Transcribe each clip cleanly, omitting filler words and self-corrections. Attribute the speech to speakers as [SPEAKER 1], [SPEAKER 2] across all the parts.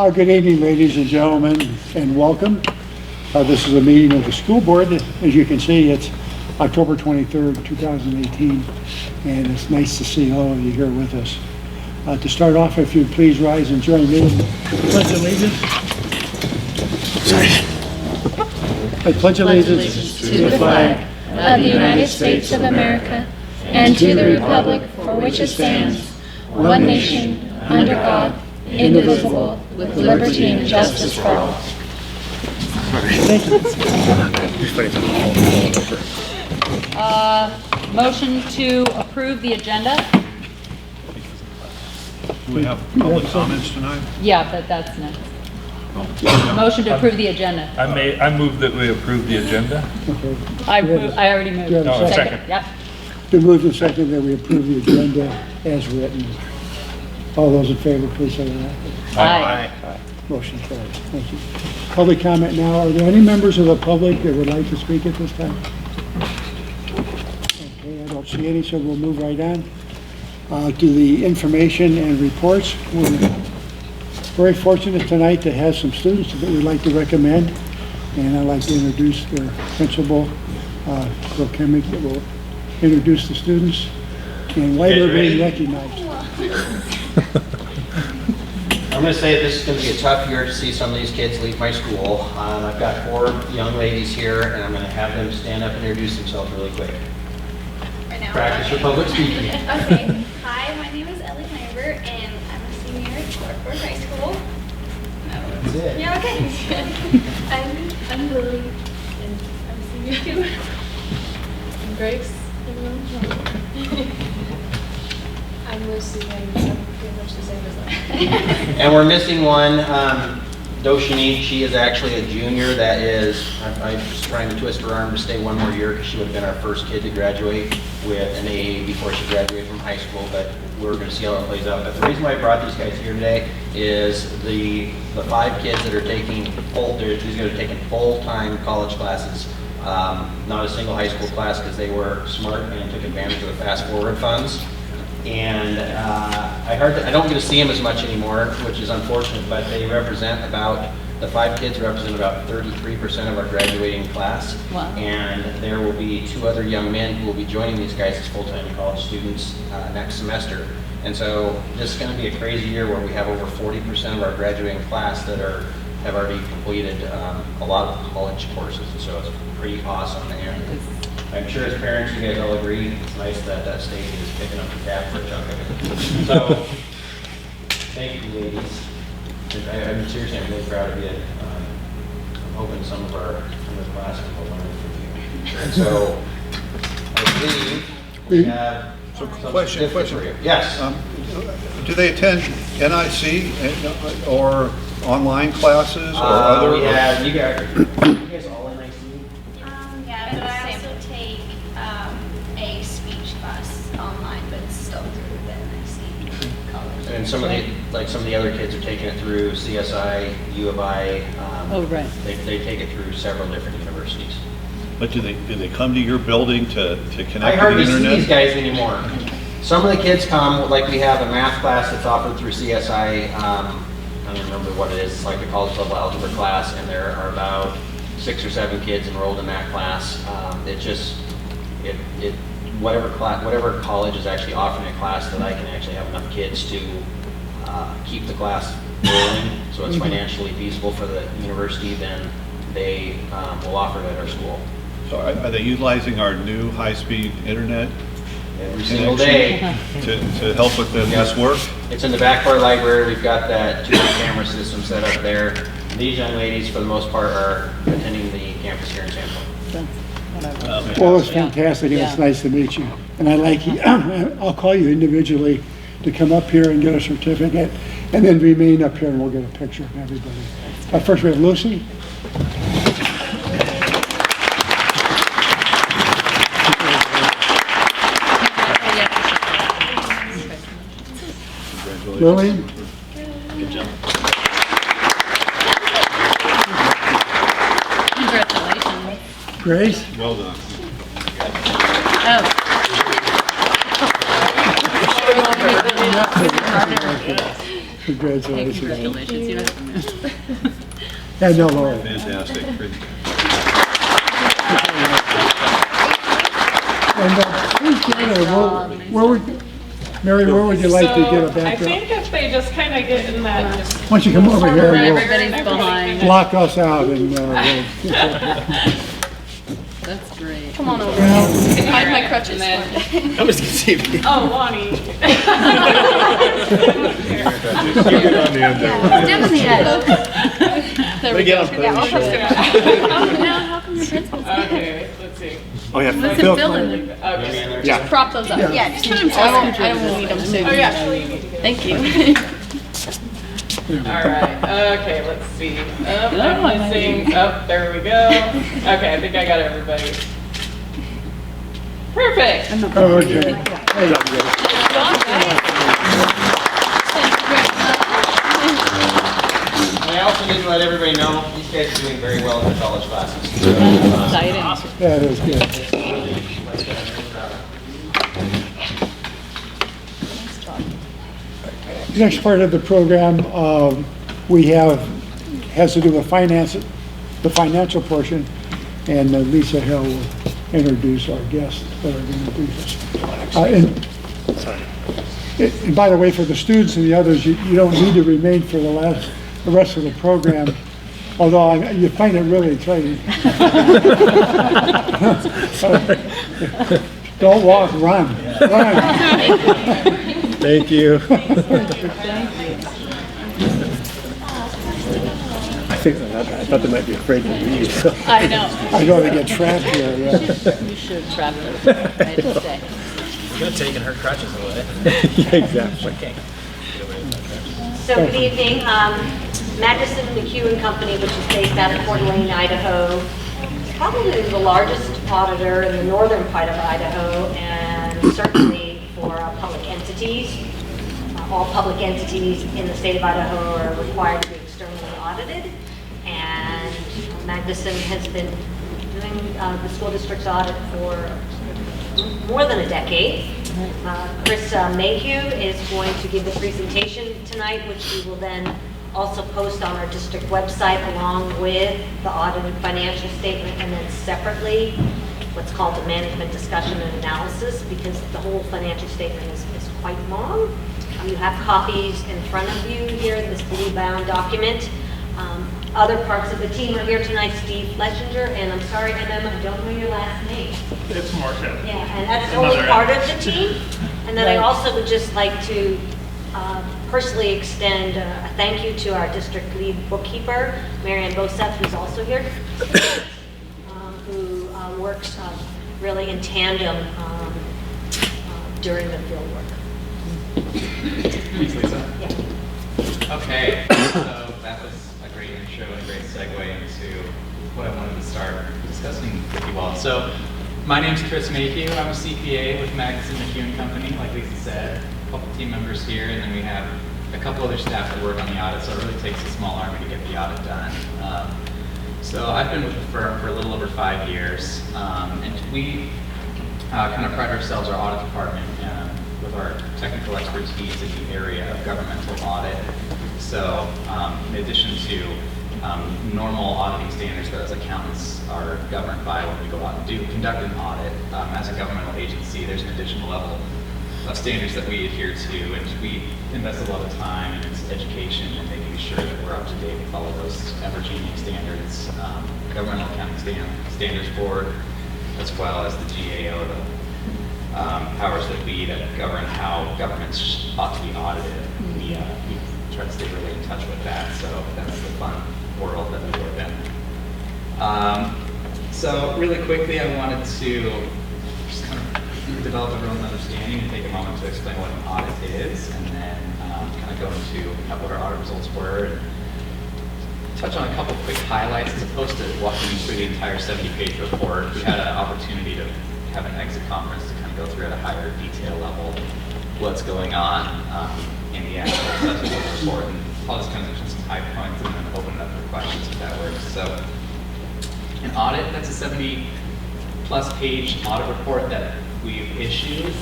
[SPEAKER 1] Good evening, ladies and gentlemen, and welcome. This is a meeting of the school board. As you can see, it's October 23rd, 2018, and it's nice to see all of you here with us. To start off, if you'd please rise and join me in the Pledge of Allegiance. I pledge allegiance
[SPEAKER 2] to the flag of the United States of America and to the republic for which it stands, one nation, under God, indivisible, with liberty and justice for all.
[SPEAKER 1] Thank you.
[SPEAKER 2] Motion to approve the agenda?
[SPEAKER 3] Do we have public comments tonight?
[SPEAKER 2] Yeah, but that's next. Motion to approve the agenda.
[SPEAKER 3] I move that we approve the agenda.
[SPEAKER 1] Okay.
[SPEAKER 2] I already moved.
[SPEAKER 1] Do you have a
[SPEAKER 3] second?
[SPEAKER 2] Yep.
[SPEAKER 1] Been moved and seconded that we approve the agenda as written. All those in favor, please say aye.
[SPEAKER 2] Aye.
[SPEAKER 1] Motion carries. Thank you. Public comment now. Are there any members of the public that would like to speak at this time? Okay, I don't see any, so we'll move right on to the information and reports. We're very fortunate tonight to have some students that we'd like to recommend, and I'd like to introduce their principal, Bill Kemick, that will introduce the students and why they're being recognized.
[SPEAKER 4] I'm going to say this is going to be a tough year to see some of these kids leave my school. I've got 4 young ladies here, and I'm going to have them stand up and introduce themselves really quick.
[SPEAKER 5] Right now.
[SPEAKER 4] Practice your public speaking.
[SPEAKER 5] Okay. Hi, my name is Ellie Lambert, and I'm a senior at Clarkford High School.
[SPEAKER 4] That's it.
[SPEAKER 5] Yeah, okay. I'm Lily, and I'm a senior too. I'm Grace. I'm Lucy, and I'm pretty much the same as them.
[SPEAKER 4] And we're missing one, Doshini. She is actually a junior. That is, I'm just trying to twist her arm to stay one more year because she would have been our first kid to graduate with an AA before she graduated from high school, but we're going to see how it plays out. But the reason why I brought these guys here today is the 5 kids that are taking these guys are taking full-time college classes. Not a single high school class because they were smart and took advantage of the fast forward funds. And I don't get to see them as much anymore, which is unfortunate, but they represent the 5 kids represent about 33% of our graduating class.
[SPEAKER 2] Wow.
[SPEAKER 4] And there will be 2 other young men who will be joining these guys as full-time college students next semester. And so this is going to be a crazy year where we have over 40% of our graduating class that have already completed a lot of college courses. And so it's pretty awesome. And I'm sure as parents, you guys all agree, it's nice that that state is picking up the tab for a chunk of it. So, thank you, ladies. I'm seriously, I'm really proud of you. I'm hoping some of the classes will learn from you. And so, I believe we have some
[SPEAKER 3] Question.
[SPEAKER 4] for you. Yes.
[SPEAKER 3] Do they attend NIC or online classes or other?
[SPEAKER 4] We have, you guys all in NIC?
[SPEAKER 5] Yeah, but I also take a speech class online, but it's still through the NIC college.
[SPEAKER 4] And some of the other kids are taking it through CSI, U of I.
[SPEAKER 2] Oh, right.
[SPEAKER 4] They take it through several different universities.
[SPEAKER 3] But do they come to your building to connect
[SPEAKER 4] I
[SPEAKER 3] to
[SPEAKER 4] hardly
[SPEAKER 3] the
[SPEAKER 4] see
[SPEAKER 3] internet?
[SPEAKER 4] these guys anymore. Some of the kids come, like we have a math class that's offered through CSI. I don't remember what it is. It's like a college level algebra class, and there are about 6 or 7 kids enrolled in that class. Whatever college is actually offering a class that I can actually have enough kids to keep the class rolling, so it's financially feasible for the university, then they will offer it at our school.
[SPEAKER 3] So are they utilizing our new high-speed internet
[SPEAKER 4] Every single day.
[SPEAKER 3] to help with this work?
[SPEAKER 4] It's in the back of our library. We've got that 2 camera system set up there. These young ladies, for the most part, are attending the campus here in Sanford.
[SPEAKER 1] Well, it's fantastic, and
[SPEAKER 2] Yeah.
[SPEAKER 1] it's nice to meet you. And I'll call you individually to come up here and get a certificate, and then remain up here, and we'll get a picture of everybody. First, we have Lucy. Lily.
[SPEAKER 3] Good job.
[SPEAKER 2] Congratulations.
[SPEAKER 1] Grace.
[SPEAKER 3] Well done.
[SPEAKER 2] Oh.
[SPEAKER 1] Congratulations.
[SPEAKER 2] Congratulations. You don't have to move.
[SPEAKER 1] And no, Laura.
[SPEAKER 3] Fantastic.
[SPEAKER 1] And please get where would, Mary, where would you like to get a
[SPEAKER 6] I
[SPEAKER 1] backdrop?
[SPEAKER 6] think if they just kind of get in that.
[SPEAKER 1] Why don't you come over here and
[SPEAKER 2] Everybody's behind.
[SPEAKER 1] we'll block us out and
[SPEAKER 2] That's great.
[SPEAKER 6] Come on over.
[SPEAKER 2] Hide my crutches.
[SPEAKER 6] And then,
[SPEAKER 7] I was gonna say,
[SPEAKER 6] oh, Lonnie.
[SPEAKER 7] you get on the end there.
[SPEAKER 2] Stand on the edge. There we
[SPEAKER 7] Get
[SPEAKER 2] go.
[SPEAKER 7] on Buddy's shoulder.
[SPEAKER 2] How come your principal's here?
[SPEAKER 6] Okay, let's see.
[SPEAKER 7] Oh, yeah.
[SPEAKER 2] Listen,
[SPEAKER 7] Phil.
[SPEAKER 2] fill in.
[SPEAKER 6] Okay.
[SPEAKER 7] Yeah.
[SPEAKER 2] Prop those up. Yeah, just put them I won't need them
[SPEAKER 6] Oh,
[SPEAKER 2] soon.
[SPEAKER 6] yeah, sure, you can do that.
[SPEAKER 2] Thank you.
[SPEAKER 6] All right, okay, let's see. I'm missing, there we go. Okay, I think I got everybody. Perfect.
[SPEAKER 1] Oh, okay.
[SPEAKER 4] I also need to let everybody know, these guys are doing very well in their college classes.
[SPEAKER 2] Exciting.
[SPEAKER 1] That is good. Next part of the program we have has to do with finance, the financial portion, and Lisa Hill will introduce our guests that are going to do this. And by the way, for the students and the others, you don't need to remain for the rest of the program, although you find it really exciting. Don't walk, run.
[SPEAKER 7] Thank you. I thought they might be afraid to leave. So.
[SPEAKER 2] I know.
[SPEAKER 1] I know they get trapped here, yeah.
[SPEAKER 2] You should trap them. Right to stay.
[SPEAKER 7] Could have taken her crutches away. Yeah, exactly.
[SPEAKER 8] So good evening. Magnuson McHugh and Company, which is based out of Fort Wayne, Idaho, is probably the largest auditor in the northern part of Idaho, and certainly for public entities. All public entities in the state of Idaho are required to be externally audited, and Magnuson has been doing the school district's audit for more than a decade. Chris Mayhew is going to give the presentation tonight, which we will then also post on our district website along with the audited financial statement, and then separately what's called the management discussion and analysis, because the whole financial statement is quite long. You have copies in front of you here, this blue-bound document. Other parts of the team are here tonight, Steve Fleshinger, and I'm sorry, MM, I don't know your last name.
[SPEAKER 9] It's Marcia.
[SPEAKER 8] Yeah, and that's only part of the team. And then I also would just like to personally extend a thank you to our district lead bookkeeper, Marianne Boseth, who's also here, who works really in tandem during the field work.
[SPEAKER 10] Thanks, Lisa.
[SPEAKER 8] Yeah.
[SPEAKER 10] Okay, so that was a great intro and a great segue into what I wanted to start discussing with you all. So, my name's Chris Mayhew. I'm a CPA with Magnuson McHugh & Company, like Lisa said. A couple team members here, and then we have a couple other staff that work on the audit, so it really takes a small army to get the audit done. So I've been with the firm for a little over 5 years, and we kind of pride ourselves, our audit department, with our technical expertise in the area of governmental audit. So in addition to normal auditing standards that as accountants are governed by when we go out and conduct an audit, as a governmental agency, there's an additional level of standards that we adhere to, and we invest a lot of time in education and making sure that we're up to date with all of those ever-changing standards, governmental accounting standards board, as well as the GAO, the powers that be that govern how governments ought to be audited. We try to stay really in touch with that, so that's the fun world that we live in. So really quickly, I wanted to just kind of develop a real understanding and take a moment to explain what an audit is, and then kind of go into what our audit results were, and touch on a couple quick highlights as opposed to walking you through the entire 70-page report. We had an opportunity to have an exit conference to kind of go through at a higher detail level what's going on in the actual substance of the report, and I'll just kind of mention some high points and then open it up for questions if that works. So an audit, that's a 70-plus page audit report that we've issued.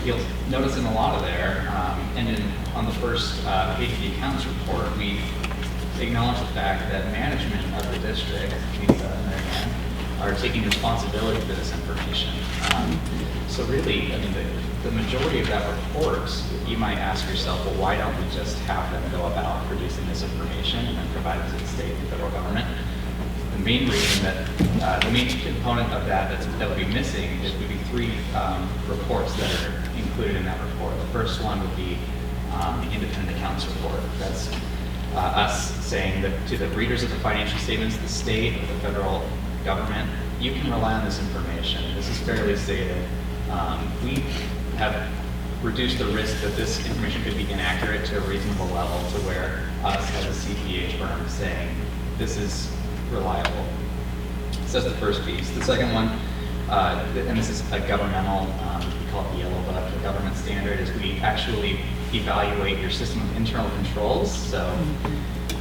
[SPEAKER 10] you'll notice in a lot of there, and on the first page of the accounts report, we acknowledge the fact that management of the district, Lisa and Mary Ann, are taking responsibility for this information. So really, I mean, the majority of that report, you might ask yourself, well, why don't we just have them go about producing this information and then provide it to the state and federal government? The main reason that, the main component of that would be missing would be three reports that are included in that report. The first one would be the independent accounts report. That's us saying that to the readers of the financial statements, the state or the federal government, you can rely on this information. This is fairly stated. We have reduced the risk that this information could be inaccurate to a reasonable level to where us as a CPA firm saying this is reliable. So that's the first piece. The second one, and this is a governmental, we call it the yellow book, the government standard, is we actually evaluate your system of internal controls. So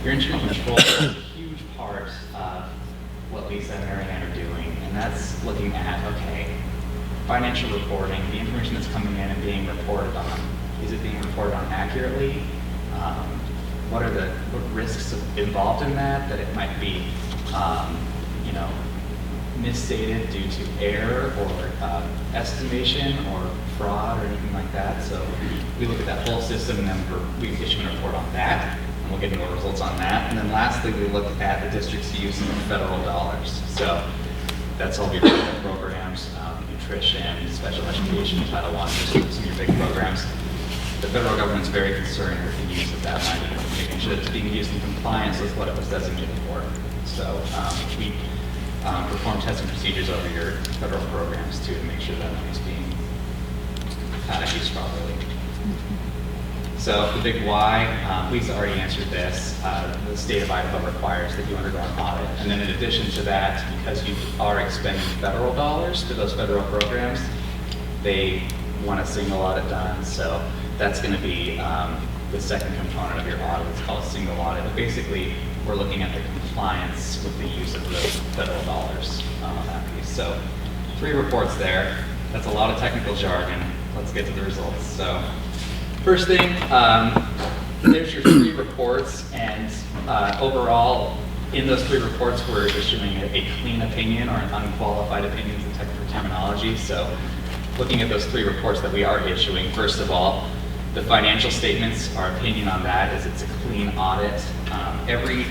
[SPEAKER 10] your internal controls is a huge part of what Lisa and Mary Ann are doing, and that's looking at, okay, financial reporting, the information that's coming in and being reported on, is it being reported on accurately? What are the risks involved in that it might be, you know, misstated due to error or estimation or fraud or anything like that. So we look at that whole system and then we issue a report on that, and we'll get more results on that. And then lastly, we look at the district's use of federal dollars. So that's all your federal programs, nutrition, special education, Title I, just some of your big programs. The federal government's very concerned with the use of that money, making sure it's being used in compliance with what it was designated for. So we perform testing procedures over your federal programs too to make sure that money's being used properly. So the big why, Lisa already answered this. The state of Idaho requires that you undergo an audit. And then in addition to that, because you are expending federal dollars to those federal programs, they want a single audit done. So that's going to be the second component of your audit. It's called a single audit. But basically, we're looking at the compliance with the use of those federal dollars on that piece. So 3 reports there. That's a lot of technical jargon. Let's get to the results. So first thing, there's your 3 reports, and overall, in those 3 reports, we're issuing a clean opinion or an unqualified opinion is the technical terminology. So looking at those 3 reports that we are issuing, first of all, the financial statements, our opinion on that is it's a clean audit. Every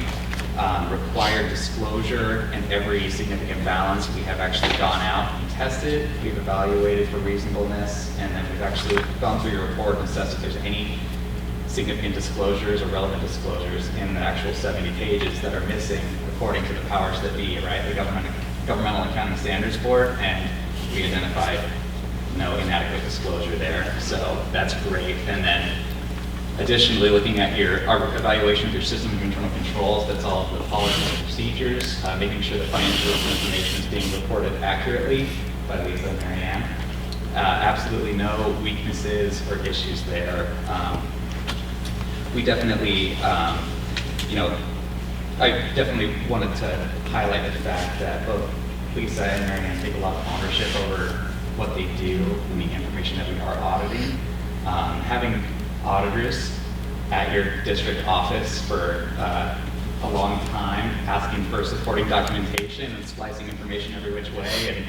[SPEAKER 10] required disclosure and every significant balance we have actually gone out and tested. We've evaluated for reasonableness, and then we've actually gone through your report and assessed if there's any significant disclosures or relevant disclosures in the actual 70 pages that are missing according to the powers that be, right? The Governmental Accounting Standards Board, and we identified no inadequate disclosure there, so that's great. And then additionally, looking at our evaluation of your system of internal controls, that's all the policies and procedures, making sure that financial information is being reported accurately by Lisa and Mary Ann. Absolutely no weaknesses or issues there. We definitely, you know, I definitely wanted to highlight the fact that both Lisa and Mary Ann take a lot of ownership over what they do and the information that we are auditing. Having auditors at your district office for a long time, asking for supporting documentation and splicing information every which way and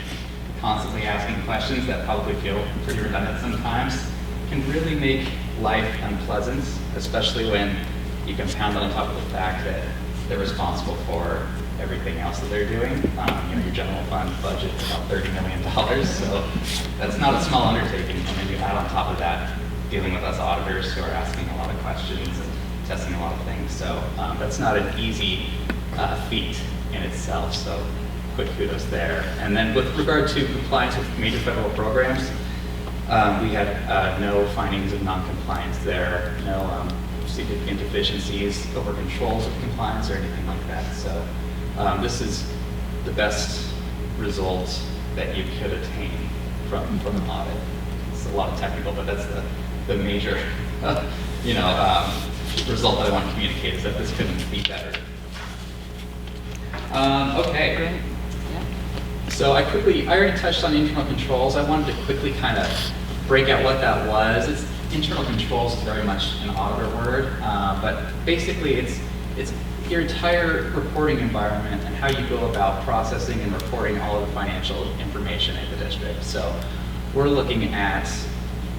[SPEAKER 10] constantly asking questions that probably feel pretty redundant sometimes, can really make life unpleasant, especially when you compound on top of the fact that they're responsible for everything else that they're doing. You know, your general fund budget is about $30 million, so that's not a small undertaking. And then you add on top of that dealing with us auditors who are asking a lot of questions and testing a lot of things. So that's not an easy feat in itself, so quick kudos there. And then with regard to compliance with major federal programs, we had no findings of non-compliance there, no significant deficiencies over controls of compliance or anything like that. So this is the best result that you could attain from an audit. It's a lot of technical, but that's the major you know, result that I want to communicate is that this couldn't be better. Okay. Great. Yeah. So I already touched on internal controls. I wanted to quickly kind of break out what that was, internal controls is very much an auditor word, but basically it's your entire reporting environment and how you go about processing and reporting all of the financial information in the district. So we're looking at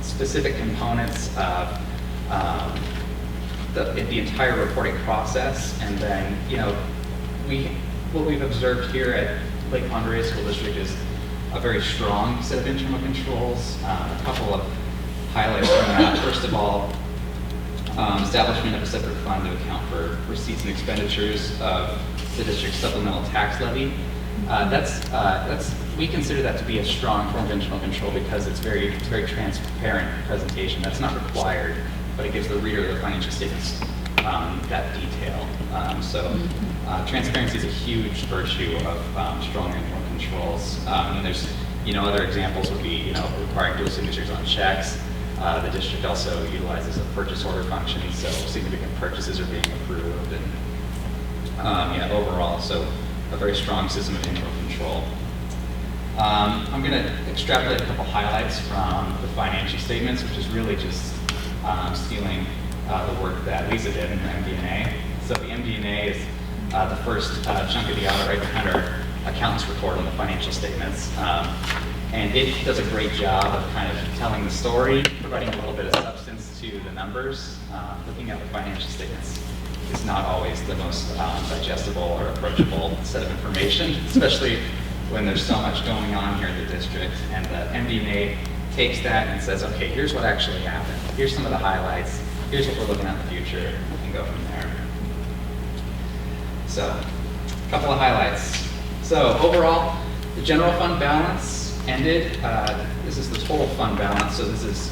[SPEAKER 10] specific components of the entire reporting process, and then what we've observed here at Lake Pond School District is a very strong set of internal controls. A couple of highlights from that. First of all, establishment of a separate fund to account for receipts and expenditures of the district's supplemental tax levy. We consider that to be a strong form of internal control because it's very transparent presentation. That's not required, but it gives the reader of the financial statements that detail. Transparency is a huge virtue of strong internal controls. And there's, other examples would be, requiring dual signatures on checks. The district also utilizes a purchase order function, so significant purchases are being approved, and overall, so a very strong system of internal control. I'm going to extrapolate a couple highlights from the financial statements, which is really just stealing the work that Lisa did in her MD&A. So the MD&A is the first chunk of the audit right behind our accountant's report on the financial statements. And it does a great job of kind of telling the story, providing a little bit of substance to the numbers. Looking at the financial statements is not always the most digestible or approachable set of information, especially when there's so much going on here in the district. And the MD&A takes that and says, okay, here's what actually happened. Here's some of the highlights. Here's what we're looking at in the future. We can go from there. So, a couple of highlights. So, overall, the general fund balance ended, this is the total fund balance, so this is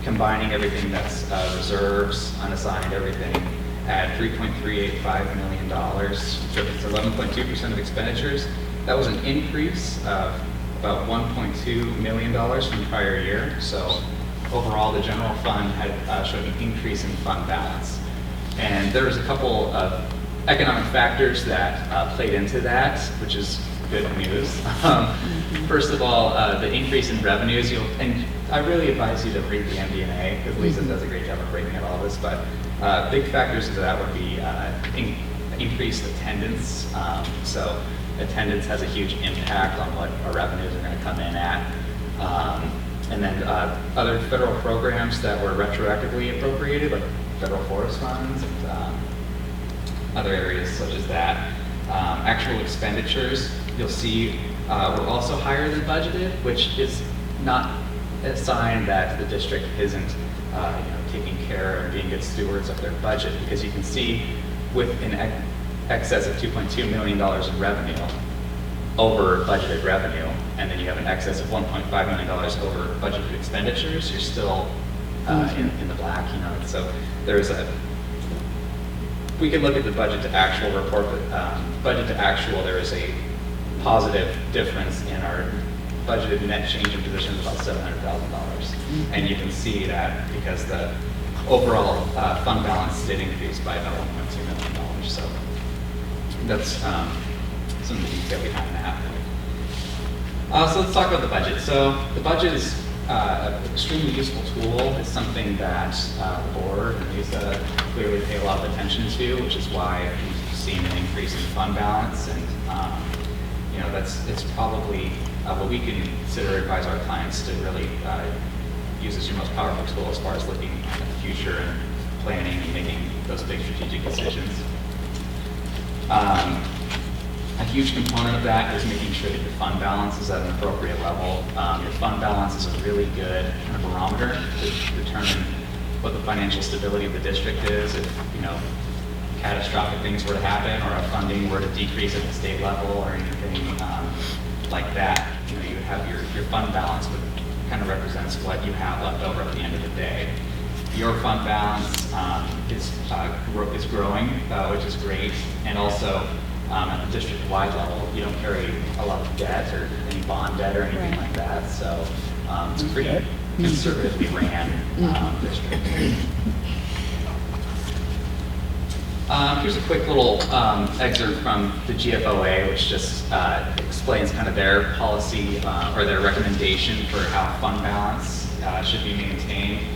[SPEAKER 10] combining everything that's reserves, unassigned, everything, at $3.385 million. So it's 11.2% of expenditures. That was an increase of about $1.2 million from the prior year. So overall, the general fund had showed an increase in fund balance. And there was a couple of economic factors that played into that, which is good news. First of all, the increase in revenues, and I really advise you to read the MD&A because Lisa does a great job of breaking out all this, but big factors of that would be increased attendance. So attendance has a huge impact on what our revenues are going to come in at. And then other federal programs that were retroactively appropriated, like federal forest funds and other areas such as that. Actual expenditures, you'll see, were also higher than budgeted, which is not a sign that the district isn't taking care and being good stewards of their budget, because you can see with an excess of $2.2 million in revenue over budgeted revenue, and then you have an excess of $1.5 million over budgeted expenditures, you're still in the black, So there's we can look at the budget to actual report, but budget to actual, there is a positive difference in our budgeted net change in position of about $700,000. And you can see that because the overall fund balance did increase by about $1.2 million. So that's some of the detail behind that. So let's talk about the budget. So the budget is an extremely useful tool. It's something that the board and Lisa clearly pay a lot of attention to, which is why we've seen an increase in fund balance. And it's probably what we can consider advise our clients to really use as your most powerful tool as far as looking at the future and planning and making those big strategic decisions. A huge component of that is making sure that your fund balance is at an appropriate level. Your fund balance is a really good kind of barometer to determine what the financial stability of the district is. If catastrophic things were to happen, or if funding were to decrease at the state level, or anything like that, you would have your fund balance, which kind of represents what you have left over at the end of the day. Your fund balance is growing, which is great, and also at the district-wide level, you don't carry a lot of debt or any bond debt or anything like that, so it's a pretty conservatively ran district. Here's a quick little excerpt from the GFOA, which just explains kind of their policy or their recommendation for how fund balance should be maintained.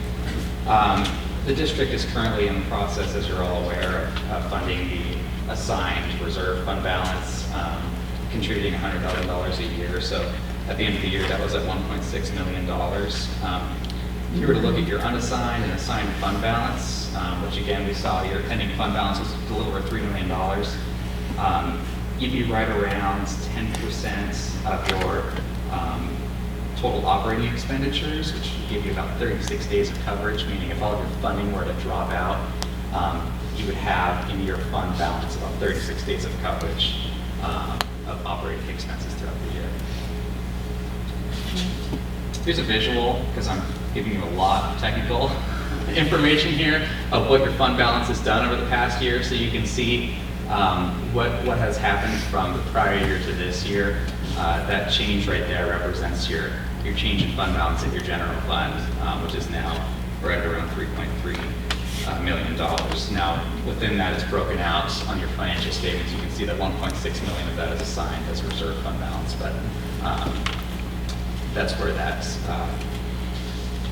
[SPEAKER 10] The district is currently in the process, as you're all aware, of funding the assigned reserve fund balance, contributing $100,000 a year. So at the end of the year, that was at $1.6 million. If you were to look at your unassigned and assigned fund balance, which again, we saw your pending fund balance was a little over $3 million, you'd be right around 10% of your total operating expenditures, which would give you about 36 days of coverage, meaning if all of your funding were to drop out, you would have in your fund balance about 36 days of coverage of operating expenses throughout the year. Here's a visual, because I'm giving you a lot of technical information here of what your fund balance has done over the past year, so you can see what has happened from the prior year to this year. That change right there represents your change in fund balance in your general fund, which is now right around $3.3 million. Now, within that, it's broken out on your financial statements. You can see that $1.6 million of that is assigned as reserve fund balance, but that's where that's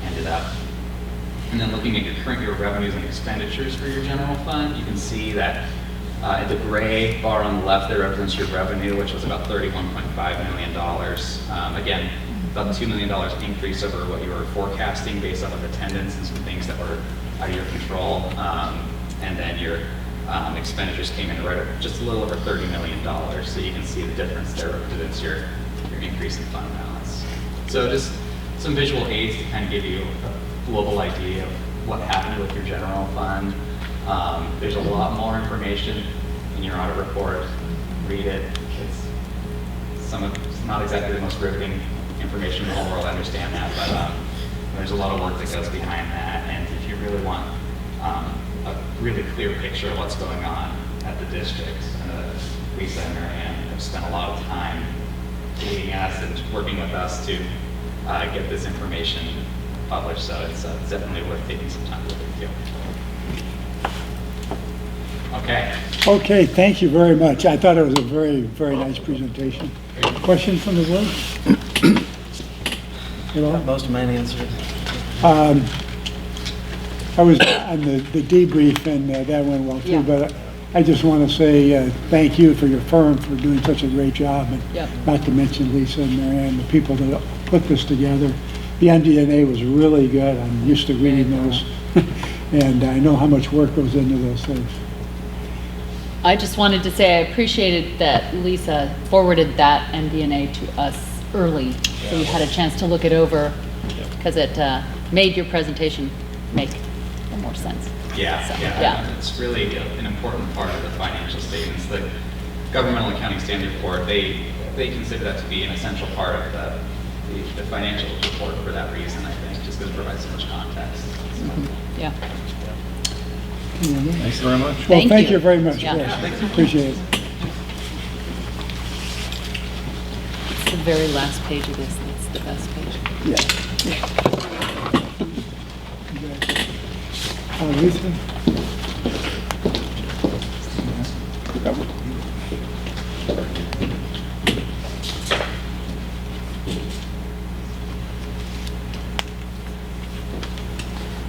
[SPEAKER 10] ended up. And then looking at your current year revenues and expenditures for your general fund, you can see that the gray bar on the left there represents your revenue, which was about $31.5 million. Again, about $2 million increase over what you were forecasting based off of attendance and some things that were out of your control. And then your expenditures came in right at just a little over $30 million. So you can see the difference there represents your increase in fund balance. So just some visual aids to kind of give you a global idea of what happened with your general fund. There's a lot more information in your audit report. Read it. It's not exactly the most riveting information in the whole world, I understand that, but there's a lot of work that goes behind that. And if you really want a really clear picture of what's going on at the district, Lisa and Marianne have spent a lot of time leading us and working with us to get this information published, so it's definitely worth taking some time to review. Okay.
[SPEAKER 1] Okay, thank you very much. I thought it was a very, very nice presentation. Questions from the board?
[SPEAKER 7] Most of mine answered.
[SPEAKER 1] I was on the debrief, and that went well too, but I just want to say thank you for your firm for doing such a great job, and not to mention Lisa and Marianne, the people that put this together. The MD&A was really good. I'm used to reading those, and I know how much work goes into those things.
[SPEAKER 2] I just wanted to say I appreciated that Lisa forwarded that MD&A to us early, so we had a chance to look it over, because it made your presentation make more sense.
[SPEAKER 10] Yeah. It's really an important part of the financial statements. The Governmental Accounting Standards Board, they consider that to be an essential part of the financial report for that reason, I think, just because it provides so much context. So.
[SPEAKER 2] Yeah.
[SPEAKER 3] Thanks very much.
[SPEAKER 1] Well, thank you very much.
[SPEAKER 2] Yeah.
[SPEAKER 1] Yes, appreciate it.
[SPEAKER 2] It's the very last page of this. That's the best page.
[SPEAKER 1] Lisa?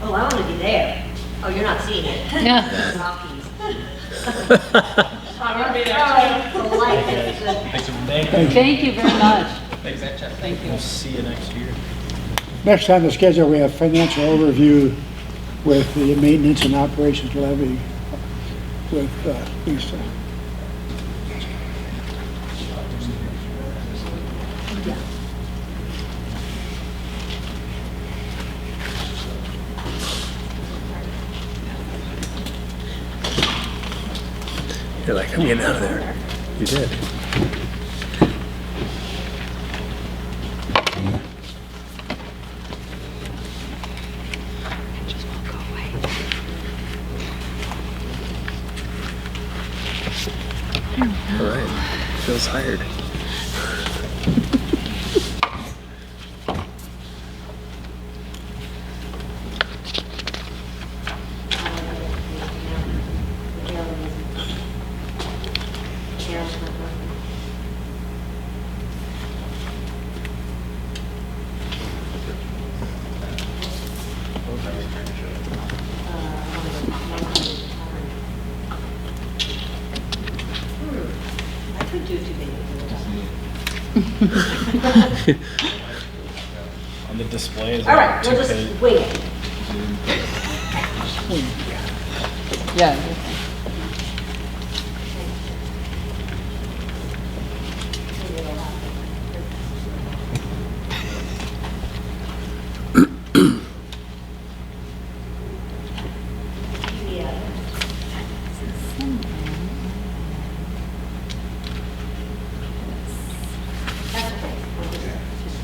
[SPEAKER 8] Oh, I want to be there. Oh, you're not seeing it.
[SPEAKER 2] Yeah.
[SPEAKER 6] I want to be there too.
[SPEAKER 2] Thank you very much.
[SPEAKER 7] Thanks, Jeff.
[SPEAKER 2] Thank you.
[SPEAKER 7] We'll see you next year.
[SPEAKER 1] Next on the schedule, we have financial overview with the maintenance and operations levy with Lisa.
[SPEAKER 7] You're like, I'm getting out of there. You did. All right. Feels hired.
[SPEAKER 8] do too big.
[SPEAKER 7] On the display is
[SPEAKER 8] All right, we'll just wing it.
[SPEAKER 6] Yeah.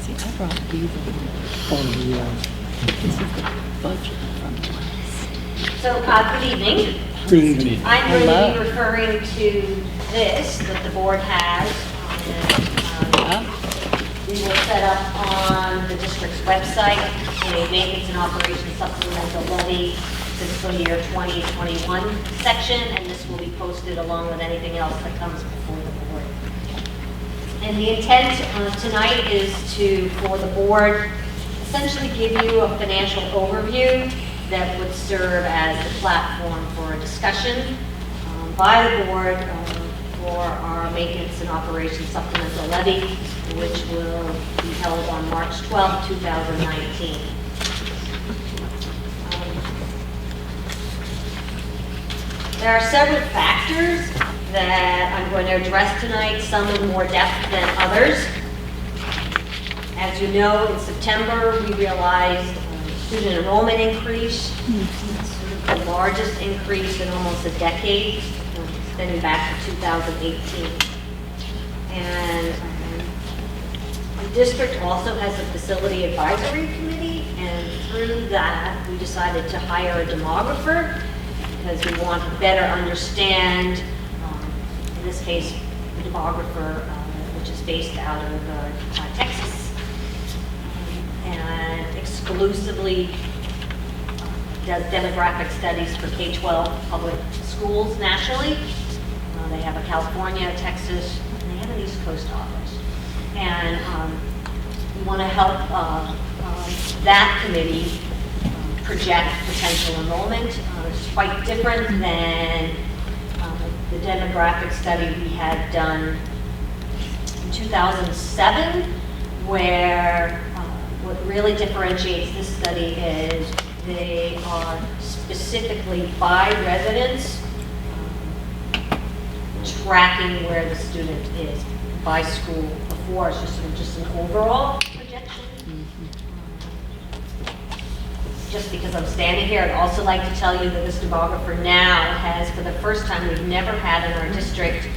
[SPEAKER 2] See, I brought these along. This is the budget from last.
[SPEAKER 8] So, good evening.
[SPEAKER 1] Good evening.
[SPEAKER 8] I'm going
[SPEAKER 2] Hello.
[SPEAKER 8] to be referring to this that the board has. We will set up on the district's website a maintenance and operations supplemental levy fiscal year 2021 section, and this will be posted along with anything else that comes before the board. And the intent tonight is for the board, essentially give you a financial overview that would serve as the platform for a discussion by the board for our maintenance and operations supplemental levy, which will be held on March 12, 2019. There are several factors that I'm going to address tonight, some in more depth than others. As you know, in September, we realized a student enrollment increase, the largest increase in almost a decade, extending back to 2018. And the district also has a facility advisory committee, and through that, we decided to hire a demographer because we want to better understand, in this case, the demographer, which is based out of Texas, and exclusively does demographic studies for K-12 public schools nationally. They have a California, Texas, and they have an East Coast office. And we want to help that committee project potential enrollment. It's quite different than the demographic study we had done in 2007, where what really differentiates this study is they are specifically by residents tracking where the student is by school. Before, it's just an overall projection. Just because I'm standing here, I'd also like to tell you that this demographer now has, for the first time, we've never had in our district,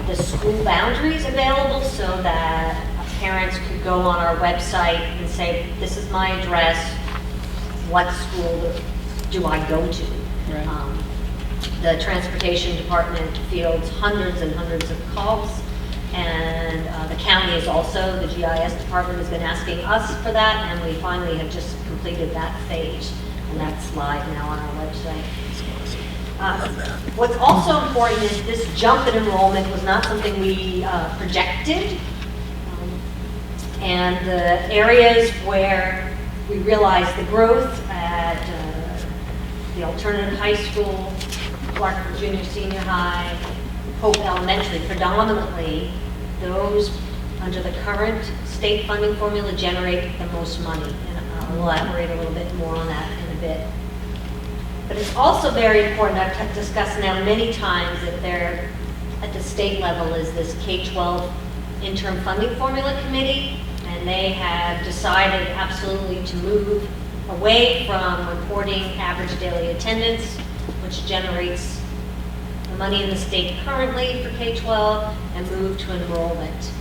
[SPEAKER 8] the school boundaries available so that parents could go on our website and say, this is my address, what school do I go to?
[SPEAKER 2] Right.
[SPEAKER 8] The transportation department fields hundreds and hundreds of calls, and the county is also, the GIS department has been asking us for that, and we finally have just completed that phase, and that's live now on our website. What's also important is this jump in enrollment was not something we projected, and the areas where we realized the growth at the alternative high school, Clark Junior Senior High, Hope Elementary, predominantly those under the current state funding formula generate the most money. And I'll elaborate a little bit more on that in a bit. But it's also very important, I've discussed now many times, that there at the state level is this K-12 interim funding formula committee, and they have decided absolutely to move away from reporting average daily attendance, which generates the money in the state currently for K-12, and move to enrollment.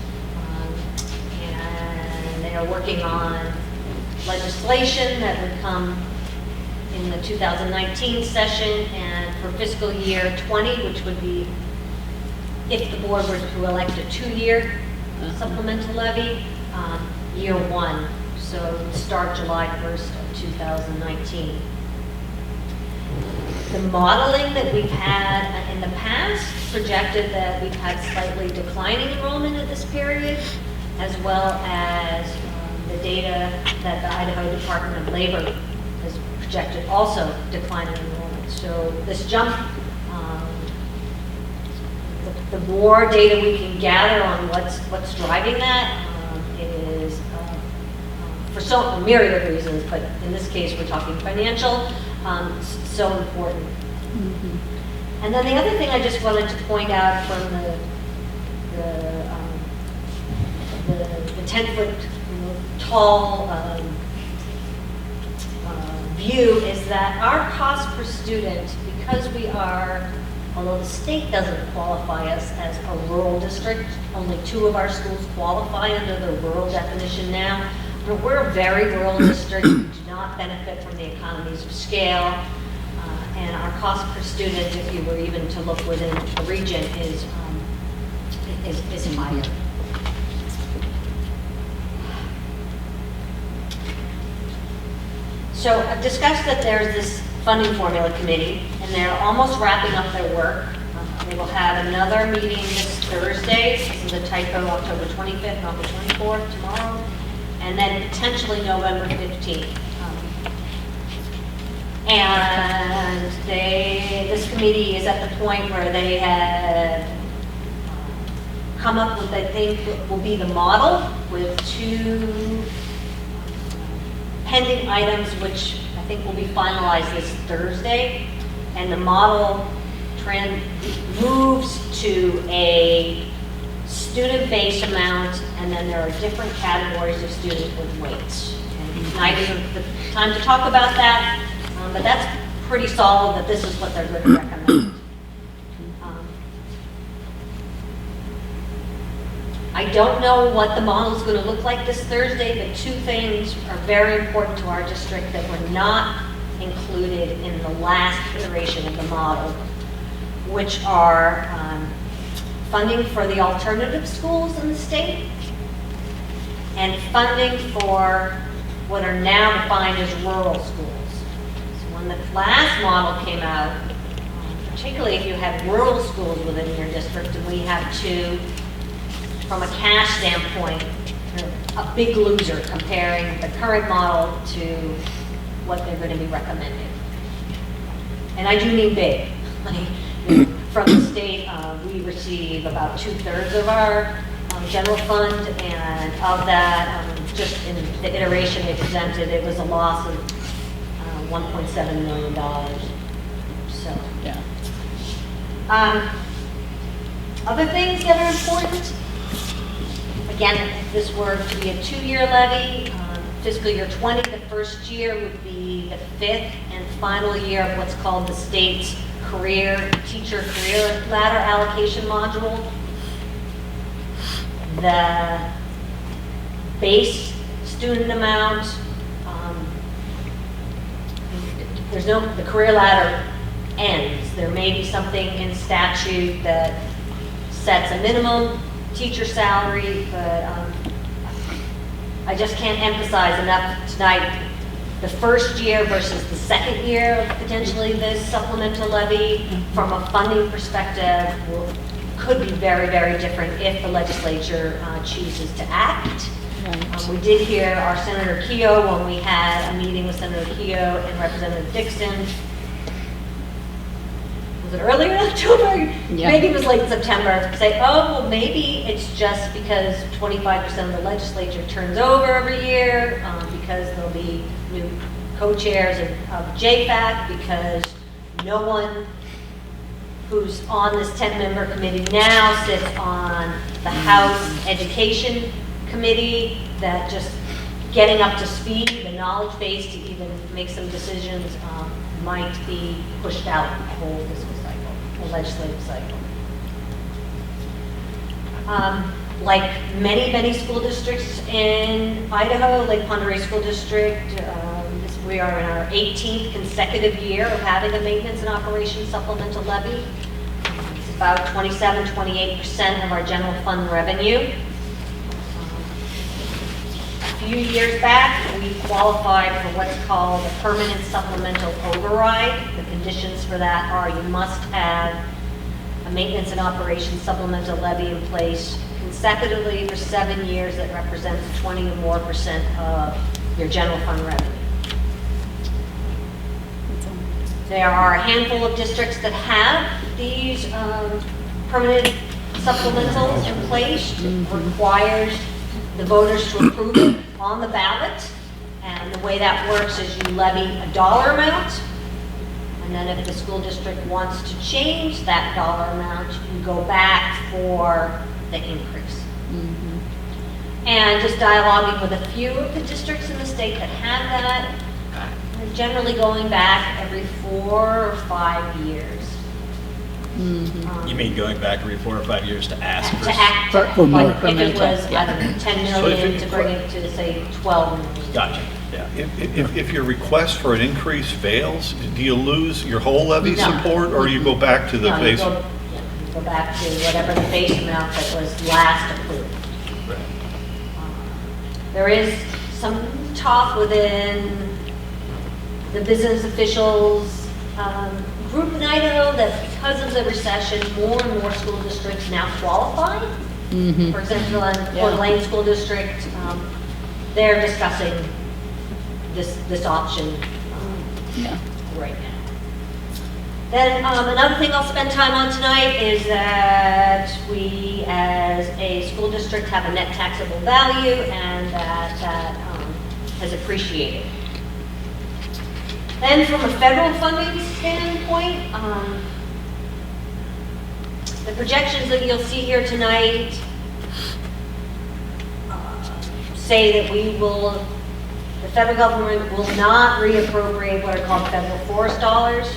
[SPEAKER 8] And they are working on legislation that would come in the 2019 session, and for fiscal year 20, which would be if the board were to elect a 2-year supplemental levy, year 1. So it would start July 1st of 2019. The modeling that we've had in the past projected that we've had slightly declining enrollment at this period, as well as the data that the Idaho Department of Labor has projected also declining enrollment. So this jump, the more data we can gather on what's driving that is, for a myriad of reasons, but in this case, we're talking financial, so important. And then the other thing I just wanted to point out from the 10-foot tall view is that our cost per student, because we are, although the state doesn't qualify us as a rural district, only 2 of our schools qualify under the rural definition now. But we're a very rural district, we do not benefit from the economies of scale, and our cost per student, if you were even to look within the region, is higher. So I've discussed that there's this funding formula committee, and they're almost wrapping up their work. They will have another meeting this Thursday, this is a typo, October 25th, not the 24th, tomorrow, and then potentially November 15th. And this committee is at the point where they have come up with, I think, what will be the model with 2 pending items, which I think will be finalized this Thursday. And the model moves to a student-based amount, and then there are different categories of students with weights. And tonight isn't the time to talk about that, but that's pretty solid that this is what they're going to recommend. I don't know what the model is going to look like this Thursday, but 2 things are very important to our district that were not included in the last iteration of the model, which are funding for the alternative schools in the state and funding for what are now defined as rural schools. So when the last model came out, particularly if you have rural schools within your district, and we have 2, from a cash standpoint, a big loser comparing the current model to what they're going to be recommending. And I do mean big. From the state, we receive about 2/3 of our general fund, and of that, just in the iteration they presented, it was a loss of $1.7 million. So,
[SPEAKER 2] Yeah.
[SPEAKER 8] Other things that are important. Again, if this were to be a 2-year levy, fiscal year 20, the first year would be the 5th and final year of what's called the state's teacher career ladder allocation module. The base student amount, the career ladder ends. There may be something in statute that sets a minimum teacher salary, but I just can't emphasize enough tonight the first year versus the second year of potentially this supplemental levy from a funding perspective could be very, very different if the legislature chooses to act.
[SPEAKER 2] Right.
[SPEAKER 8] We did hear our Senator Keogh when we had a meeting with Senator Keogh and Representative Dixon. Was it earlier in October?
[SPEAKER 2] Yeah.
[SPEAKER 8] Maybe it was late September. Say, oh, well, maybe it's just because 25% of the legislature turns over every year, because there'll be new co-chairs of JFAC, because no one who's on this 10-member committee now sits on the House Education Committee, that just getting up to speed, the knowledge base to even make some decisions might be pushed out the whole fiscal cycle, the legislative cycle. Like many school districts in Idaho, Lake Pend Oreille School District, we are in our 18th consecutive year of having a maintenance and operations supplemental levy. It's about 27-28% of our general fund revenue. A few years back, we qualified for what's called a permanent supplemental override. The conditions for that are you must have a maintenance and operations supplemental levy in place consecutively for 7 years that represents 20 or more % of your general fund revenue. There are a handful of districts that have these permanent supplementals in place. It requires the voters to approve it on the ballot. And the way that works is you levy a dollar amount. And then if the school district wants to change that dollar amount, you go back for the increase. And just dialoguing with a few of the districts in the state that have that, we're generally going back every 4 or 5 years.
[SPEAKER 7] You mean going back every 4 or 5 years to ask
[SPEAKER 8] To
[SPEAKER 7] for?
[SPEAKER 8] act,
[SPEAKER 1] For more.
[SPEAKER 8] like if it was, I don't know, 10
[SPEAKER 3] So if
[SPEAKER 8] million
[SPEAKER 3] it-
[SPEAKER 8] to bring it to, say, 12 million.
[SPEAKER 7] Gotcha, yeah.
[SPEAKER 3] If your request for an increase fails, do you lose your whole levy
[SPEAKER 8] No.
[SPEAKER 3] support, or you go back to the
[SPEAKER 8] No, you
[SPEAKER 3] base?
[SPEAKER 8] go- yeah, you go back to whatever the base amount that was last approved. There is some talk within the business officials group in Idaho that because of the recession, more and more school districts now qualify. For example, in Coeur d'Alene School District, they're discussing this option right now. Then another thing I'll spend time on tonight is that we, as a school district, have a net taxable value, and that has appreciated. Then from a federal funding standpoint, the projections that you'll see here tonight say that the federal government will not reappropriate what are called federal forest dollars.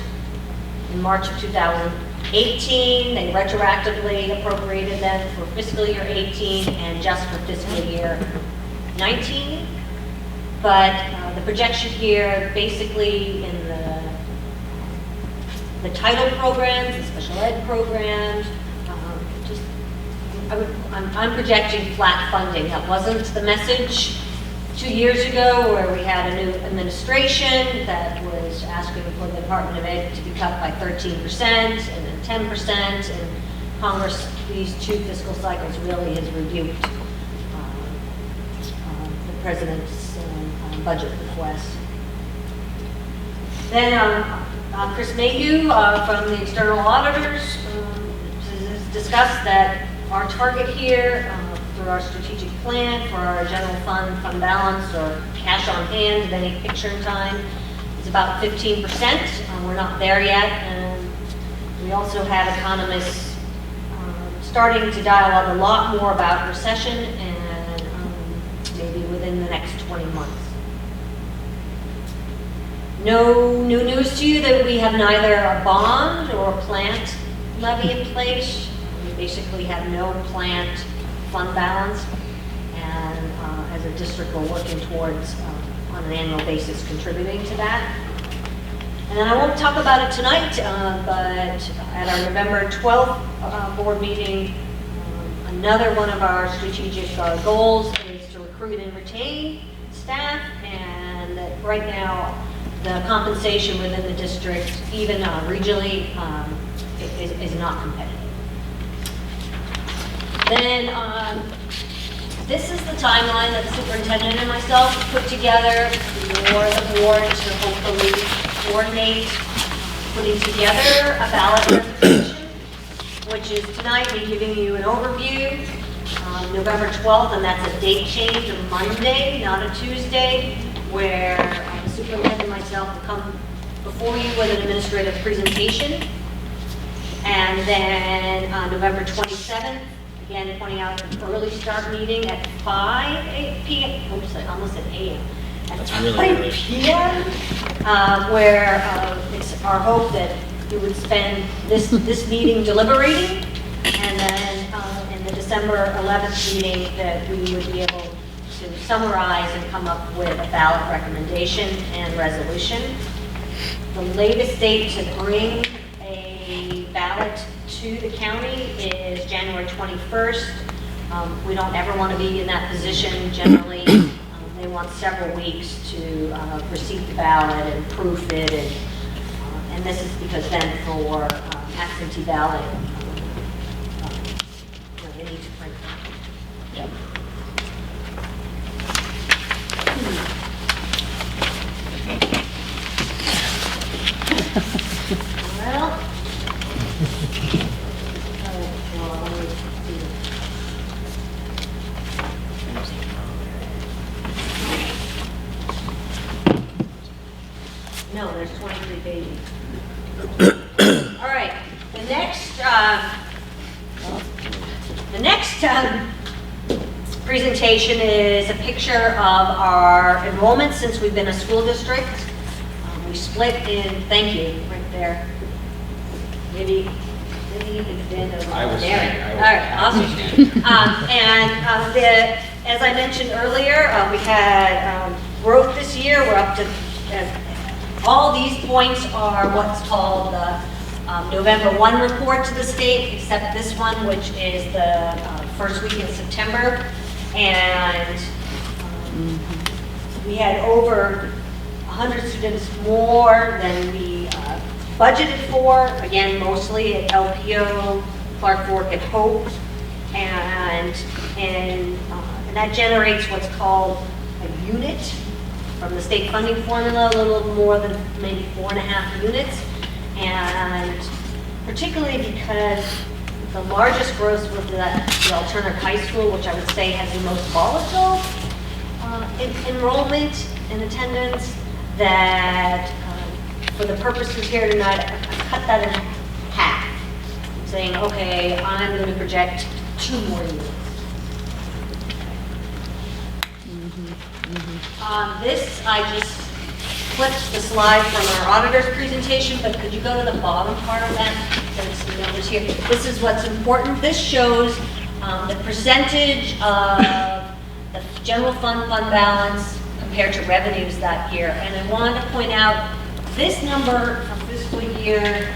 [SPEAKER 8] In March of 2018, they retroactively appropriated them for fiscal year 18 and just for fiscal year 19. But the projection here, basically in the title programs, the special ed programs, I'm projecting flat funding. That wasn't the message 2 years ago, where we had a new administration that was asking for the Department of Ed to be cut by 13% and then 10%, and Congress, these 2 fiscal cycles, really has rebuked the president's budget request. Then Chris Mayhew from the external auditors has discussed that our target here through our strategic plan for our general fund balance, or cash on hand at any picture in time, is about 15%. We're not there yet. And we also have economists starting to dialogue a lot more about recession, and maybe within the next 20 months. No new news to you that we have neither a bond or a plant levy in place. We basically have no plant fund balance, and as a district we're working towards on an annual basis contributing to that. And then I won't talk about it tonight, but at our November 12th board meeting, another one of our strategic goals is to recruit and retain staff, and that right now the compensation within the district, even regionally, is not competitive. Then this is the timeline that the superintendent and myself put together for the board to hopefully coordinate putting together a ballot presentation, which is tonight me giving you an overview. November 12th, and that's a date change of Monday, not a Tuesday, where the superintendent and myself will come before you with an administrative presentation. And then November 27th, again, pointing out an early start meeting at 5 p.m. Oops, I almost said a.m. At 5 p.m., where it's our hope that you would spend this meeting deliberating, and then in the December 11th meeting that we would be able to summarize and come up with a ballot recommendation and resolution. The latest date to bring a ballot to the county is January 21st. We don't ever want to be in that position generally. They want several weeks to receive the ballot and proof it, and this is because then for absentee ballot, they need to print them.
[SPEAKER 2] Yep.
[SPEAKER 8] Well, presentation is a picture of our enrollment since we've been a school district. We split in, thank you, right there. Maybe you can stand over
[SPEAKER 4] I was
[SPEAKER 8] there.
[SPEAKER 4] standing, I was-
[SPEAKER 8] All right, awesome. As I mentioned earlier, we had growth this year. We're up to, all these points are what's called the November 1 report to the state, except this one, which is the first week in September. And we had over 100 students more than we budgeted for, again, mostly at LPO, Clark Fork, and Hope. And that generates what's called a unit from the state funding formula, a little more than maybe 4.5 units. And particularly because the largest growth was the alternative high school, which I would say has the most volatile enrollment and attendance, that for the purposes here tonight, I cut that in half, saying, okay, I'm going to project 2 more units. This, I just flipped the slide from our auditor's presentation, but could you go to the bottom part of that? There's some numbers here. This is what's important. This shows the percentage of the general fund balance compared to revenues that year. And I wanted to point out this number for fiscal year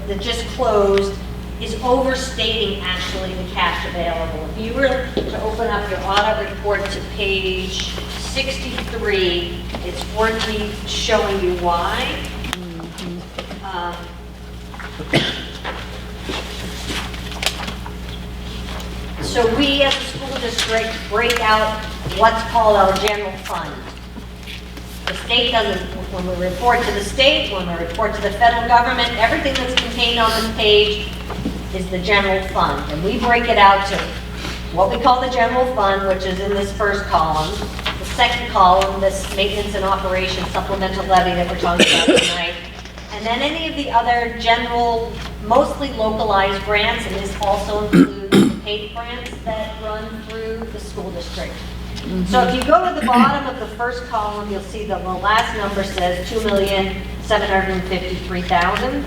[SPEAKER 8] that just closed is overstating actually the cash available. If you were to open up your audit report to page 63, it's worth me showing you why. So we as a school district break out what's called our general fund. The state doesn't, when we report to the state, when we report to the federal government, everything that's contained on this page is the general fund. And we break it out to what we call the general fund, which is in this first column. The second column, this maintenance and operations supplemental levy that we're talking about tonight. And then any of the other general, mostly localized grants, and this also includes the paid grants that run through the school district. So if you go to the bottom of the first column, you'll see that the last number says $2,753,000.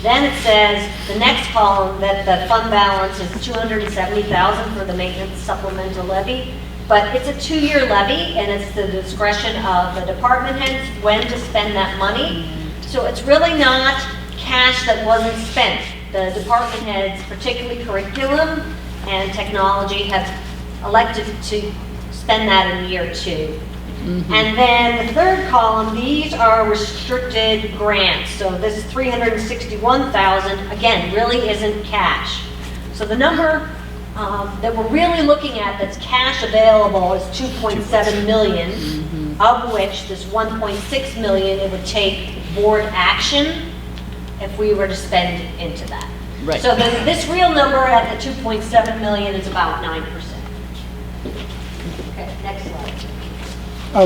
[SPEAKER 8] Then it says, the next column, that the fund balance is $270,000 for the maintenance supplemental levy. But it's a 2-year levy, and it's the discretion of the department heads when to spend that money. So it's really not cash that wasn't spent. The department heads, particularly curriculum and technology, have elected to spend that in year 2. And then the third column, these are restricted grants. So this $361,000, again, really isn't cash. So the number that we're really looking at that's cash available is 2.7 million, of which this 1.6 million, it would take board action if we were to spend into that.
[SPEAKER 2] Right.
[SPEAKER 8] So this real number at the 2.7 million is about 9%. Okay, next slide.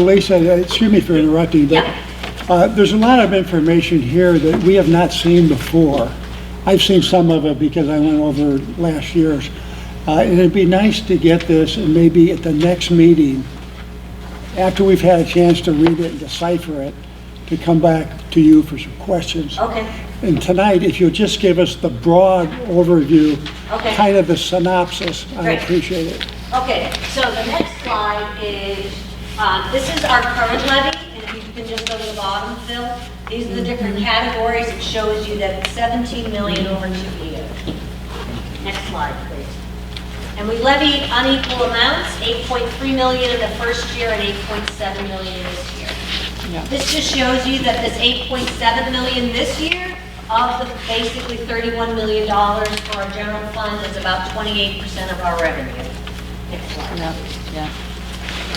[SPEAKER 1] Lisa, excuse me for interrupting, but there's a lot of information here that we have not seen before. I've seen some of it because I went over last year's. And it'd be nice to get this, and maybe at the next meeting, after we've had a chance to read it and decipher it, to come back to you for some questions.
[SPEAKER 8] Okay.
[SPEAKER 1] And tonight, if you'll just give us the broad overview,
[SPEAKER 8] Okay.
[SPEAKER 1] kind of the synopsis, I
[SPEAKER 8] Great.
[SPEAKER 1] appreciate it.
[SPEAKER 8] Okay, so the next slide is, this is our current levy, and if you can just go to the bottom, Phil. These are the different categories. It shows you that it's 17 million over 2 years. Next slide, please. And we levy unequal amounts, 8.3 million in the first year and 8.7 million this year. This just shows you that this 8.7 million this year, of the basically $31 million for our general fund, is about 28% of our revenue. Next slide.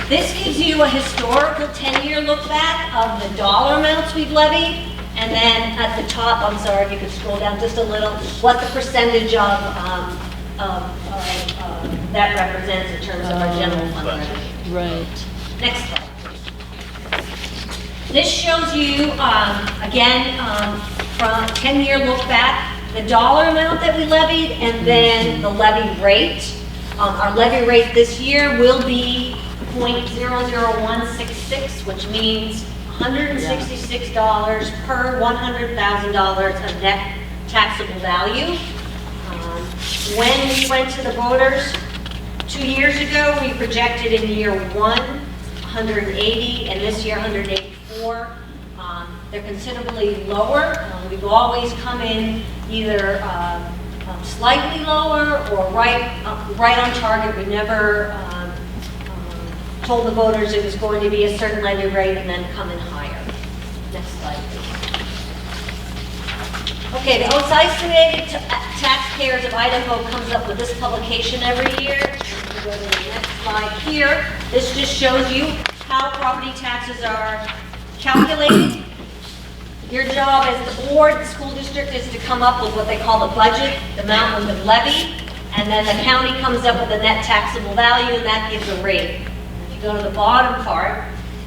[SPEAKER 8] This gives you a historical 10-year look back of the dollar amounts we've levied, and then at the top, I'm sorry if you could scroll down just a little, what the percentage of that represents in terms of our general fund revenue.
[SPEAKER 2] Right.
[SPEAKER 8] Next slide. This shows you, again, from 10-year look back, the dollar amount that we levied and then the levy rate. Our levy rate this year will be .00166, which means $166 per $100,000 of net taxable value. When we went to the voters 2 years ago, we projected in year one 180, and this year 184. They're considerably lower. We've always come in either slightly lower or right on target. We never told the voters it was going to be a certain levy rate and then come in higher. Next slide, please. Okay, the Estimated Taxpayers of Idaho comes up with this publication every year. If you go to the next slide here, this just shows you how property taxes are calculated. Your job as the board, the school district, is to come up with what they call the budget, the amount of the levy, and then the county comes up with the net taxable value, and that gives a rate. If you go to the bottom part,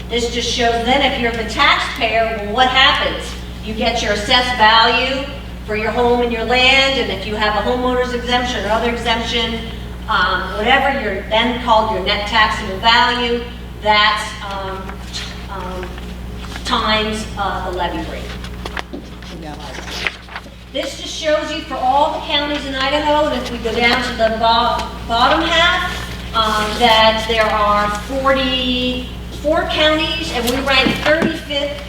[SPEAKER 8] this just shows then if you're the taxpayer, well, what happens? You get your assessed value for your home and your land, and if you have a homeowner's exemption or other exemption, whatever you're then called your net taxable value, that's times the levy rate. This just shows you for all the counties in Idaho, and if we go down to the bottom half, that there are 44 counties, and we rank 35th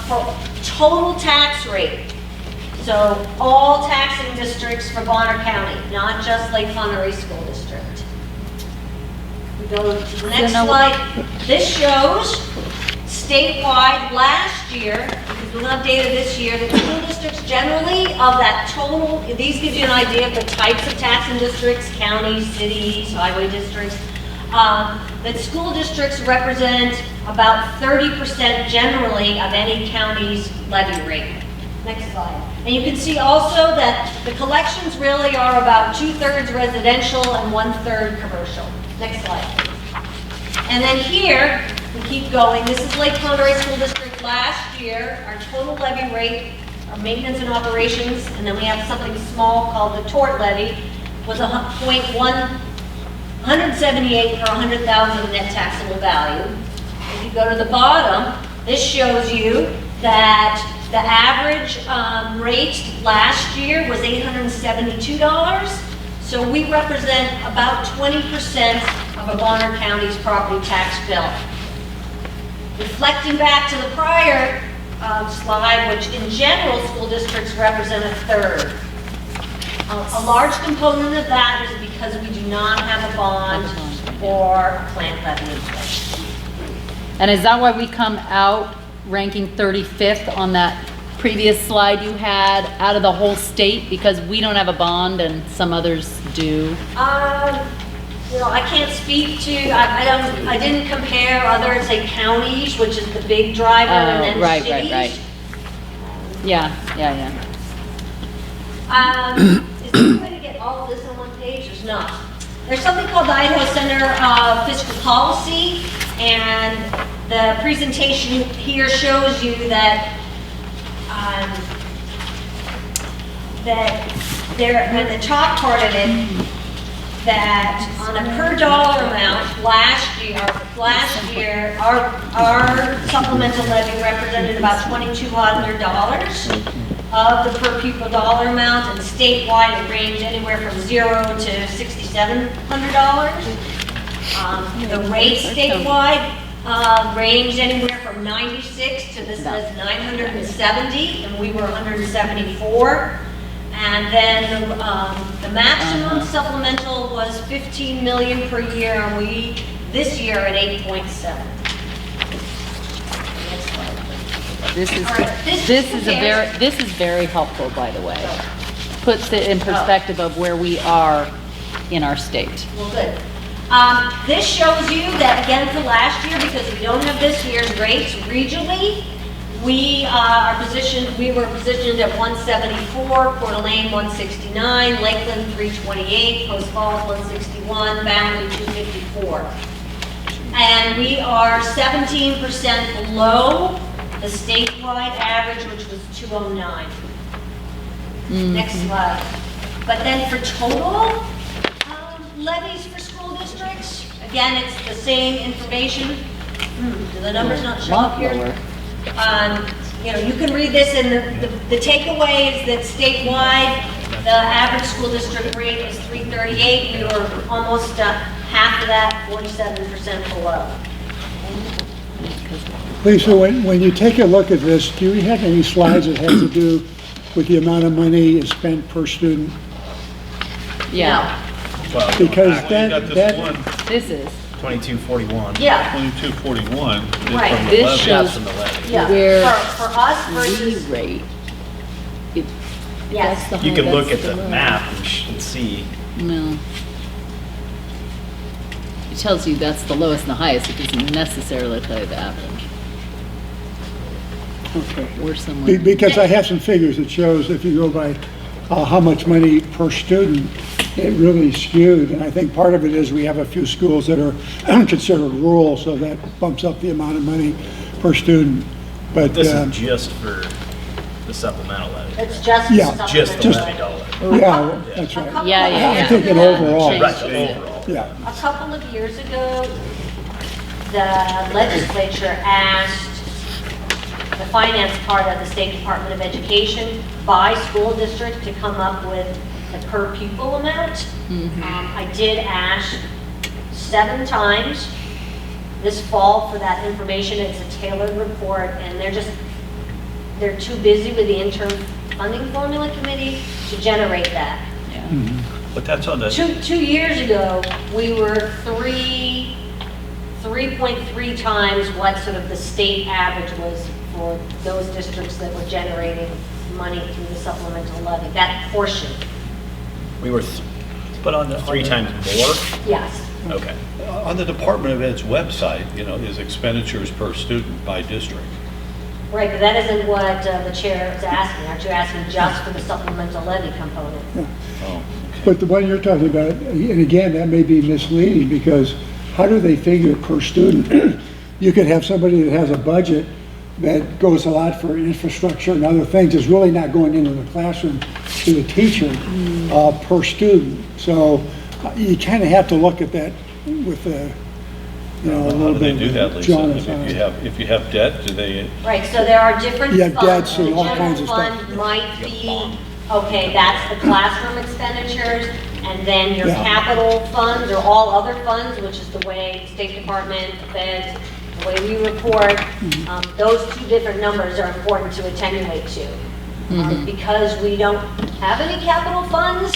[SPEAKER 8] for total tax rate. So all taxing districts for Bonner County, not just Lake Connery School District. We go to the next slide. This shows statewide last year, because we'll have data this year, the school districts generally of that total, these gives you an idea of the types of taxing districts, counties, cities, highway districts, that school districts represent about 30% generally of any county's levy rate. Next slide. And you can see also that the collections really are about 2/3 residential and 1/3 commercial. Next slide. And then here, we keep going. This is Lake Connery School District last year. Our total levy rate, our maintenance and operations, and then we have something small called the tort levy, was 178 per 100,000 net taxable value. If you go to the bottom, this shows you that the average rate last year was $872. So we represent about 20% of a Bonner County's property tax bill. Reflecting back to the prior slide, which in general school districts represent 1/3. A large component of that is because we do not have a bond or a plant levy in place.
[SPEAKER 9] And is that why we come out ranking 35th on that previous slide you had out of the whole state? Because we don't have a bond and some others do?
[SPEAKER 8] You know, I can't speak to, I didn't compare other, say, counties, which is the big driver, and then
[SPEAKER 9] right,
[SPEAKER 8] cities.
[SPEAKER 9] right. Yeah.
[SPEAKER 8] Is there a way to get all of this on one page? There's not. There's something called the Idaho Center of Fiscal Policy, and the presentation here shows you that there, at the top part of it, that on a per dollar amount, last year, our supplemental levy represented about $2,200 of the per pupil dollar amount, and statewide it ranged anywhere from $0 to $6,700. The rate statewide ranged anywhere from 96 to, this says 970, and we were 174. And then the maximum supplemental was $15 million per year, and we this year at 8.7.
[SPEAKER 9] This is very helpful, by the way. Puts it in perspective of where we are in our state.
[SPEAKER 8] Well, good. This shows you that again for last year, because we don't have this year's rates regionally, we were positioned at 174, Coeur d'Alene 169, Lakeland 328, Post Falls 161, Boundary 254. And we are 17% below the statewide average, which was 209. Next slide. But then for total levies for school districts, again, it's the same information. Do the numbers not show up here? You know, you can read this, and the takeaway is that statewide, the average school district rate is 338. We were almost half of that, 47% below.
[SPEAKER 1] Lisa, when you take a look at this, do you have any slides that have to do with the amount of money is spent per student?
[SPEAKER 9] Yeah,
[SPEAKER 3] Well,
[SPEAKER 1] Because
[SPEAKER 3] actually, you got this
[SPEAKER 1] that-
[SPEAKER 3] one,
[SPEAKER 9] this is,
[SPEAKER 7] 2241.
[SPEAKER 8] Yeah,
[SPEAKER 3] 2241. is
[SPEAKER 8] Right.
[SPEAKER 3] from the
[SPEAKER 9] This
[SPEAKER 3] levy.
[SPEAKER 9] shows-
[SPEAKER 7] That's in the levy.
[SPEAKER 8] yeah.
[SPEAKER 9] Where
[SPEAKER 8] For us
[SPEAKER 9] we
[SPEAKER 8] versus,
[SPEAKER 9] rate.
[SPEAKER 8] yes.
[SPEAKER 9] That's the
[SPEAKER 7] You can
[SPEAKER 9] high-
[SPEAKER 7] look
[SPEAKER 9] that's
[SPEAKER 7] at the
[SPEAKER 9] low.
[SPEAKER 7] map and see.
[SPEAKER 9] No. It tells you that's the lowest and the highest. It doesn't necessarily tell you the average.
[SPEAKER 1] Okay.
[SPEAKER 9] Or someone.
[SPEAKER 1] Because I have some figures that shows if you go by how much money per student, it really skewed. And I think part of it is we have a few schools that are considered rural, so that bumps up the amount of money per student. But
[SPEAKER 7] This is just for the supplemental levy.
[SPEAKER 8] It's just.
[SPEAKER 1] Yeah,
[SPEAKER 7] Just the
[SPEAKER 8] supplemental.
[SPEAKER 7] levy dollar.
[SPEAKER 1] yeah, that's
[SPEAKER 8] A
[SPEAKER 1] right.
[SPEAKER 8] couple
[SPEAKER 9] Yeah,
[SPEAKER 8] of-
[SPEAKER 9] yeah, yeah.
[SPEAKER 1] I'm thinking overall.
[SPEAKER 9] Change
[SPEAKER 7] Right,
[SPEAKER 9] it.
[SPEAKER 7] the overall.
[SPEAKER 1] Yeah.
[SPEAKER 8] A couple of years ago, the legislature asked the finance part of the State Department of Education by school district to come up with the per pupil amount. I did ask 7 times this fall for that information. It's a tailored report, and they're too busy with the interim funding formula committee to generate that.
[SPEAKER 3] But that's on the,
[SPEAKER 8] 2 years ago, we were 3.3 times what sort of the state average was for those districts that were generating money through the supplemental levy, that portion.
[SPEAKER 7] We were
[SPEAKER 3] but on the.
[SPEAKER 7] 3 times more?
[SPEAKER 8] Yes.
[SPEAKER 7] Okay.
[SPEAKER 3] On the Department of Ed's website, you know, is expenditures per student by district.
[SPEAKER 8] Right, but that isn't what the chair is asking. Aren't you asking just for the supplemental levy component?
[SPEAKER 3] Oh,
[SPEAKER 1] But the one you're talking about, and again, that may be misleading, because how do they figure per student? You could have somebody that has a budget that goes a lot for infrastructure and other things, is really not going into the classroom to the teacher per student. So you kind of have to look at that with a, you know, a
[SPEAKER 3] How
[SPEAKER 1] little
[SPEAKER 3] do they
[SPEAKER 1] bit
[SPEAKER 3] do that,
[SPEAKER 1] of
[SPEAKER 3] Lisa?
[SPEAKER 1] jaundice
[SPEAKER 3] If
[SPEAKER 1] on
[SPEAKER 3] you
[SPEAKER 1] it.
[SPEAKER 3] have debt, do they,
[SPEAKER 8] Right, so there are different
[SPEAKER 1] Yeah,
[SPEAKER 8] funds.
[SPEAKER 1] debts and all
[SPEAKER 8] The
[SPEAKER 1] kinds of
[SPEAKER 8] general
[SPEAKER 1] stuff.
[SPEAKER 8] fund might be, okay, that's the classroom expenditures, and then your
[SPEAKER 1] Yeah.
[SPEAKER 8] capital funds or all other funds, which is the way State Department, the Feds, the way we report, those 2 different numbers are important to attenuate to. Because we don't have any capital funds,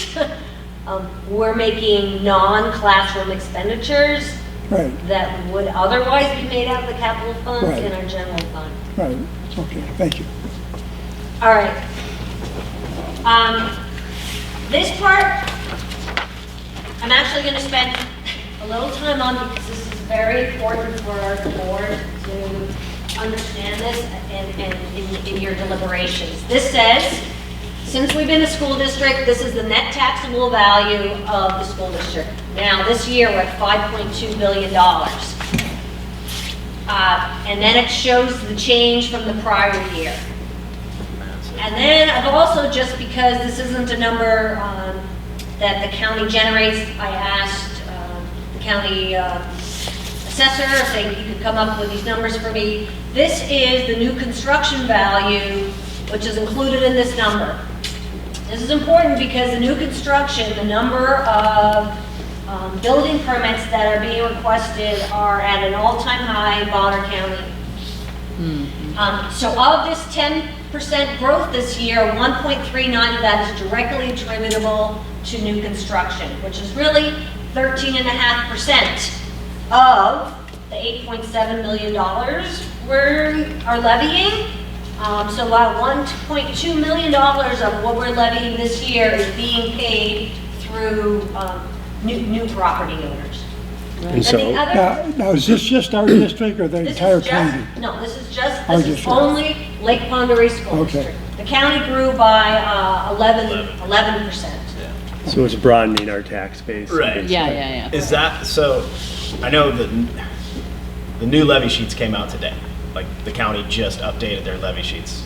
[SPEAKER 8] we're making non-classroom expenditures
[SPEAKER 1] Right,
[SPEAKER 8] that would otherwise be made out of the capital funds
[SPEAKER 1] Right.
[SPEAKER 8] in our general fund.
[SPEAKER 1] right, okay, thank you.
[SPEAKER 8] All right. This part, I'm actually going to spend a little time on because this is very important for our board to understand this and in your deliberations. This says, since we've been a school district, this is the net taxable value of the school district. Now, this year, we're at $5.2 billion. And then it shows the change from the prior year. And then I've also, just because this isn't a number that the county generates, I asked the county assessor if he could come up with these numbers for me. This is the new construction value, which is included in this number. This is important because the new construction, the number of building permits that are being requested are at an all-time high in Bonner County. So of this 10% growth this year, 1.39 of that is directly attributable to new construction, which is really 13.5% of the $8.7 million we are levying. So about $1.2 million of what we're levying this year is being paid through new property owners.
[SPEAKER 1] And
[SPEAKER 8] And the other-
[SPEAKER 1] Now, is this just our district or the
[SPEAKER 8] This
[SPEAKER 1] entire
[SPEAKER 8] is just,
[SPEAKER 1] county?
[SPEAKER 8] no, this is
[SPEAKER 1] Our
[SPEAKER 8] this is
[SPEAKER 1] district.
[SPEAKER 8] only Lake Pend Oreille School
[SPEAKER 1] Okay.
[SPEAKER 8] District. The county grew by 11%.
[SPEAKER 11] So it's broadening our tax base.
[SPEAKER 7] Right.
[SPEAKER 9] Yeah.
[SPEAKER 7] Is that, so, I know the new levy sheets came out today. Like, the county just updated their levy sheets.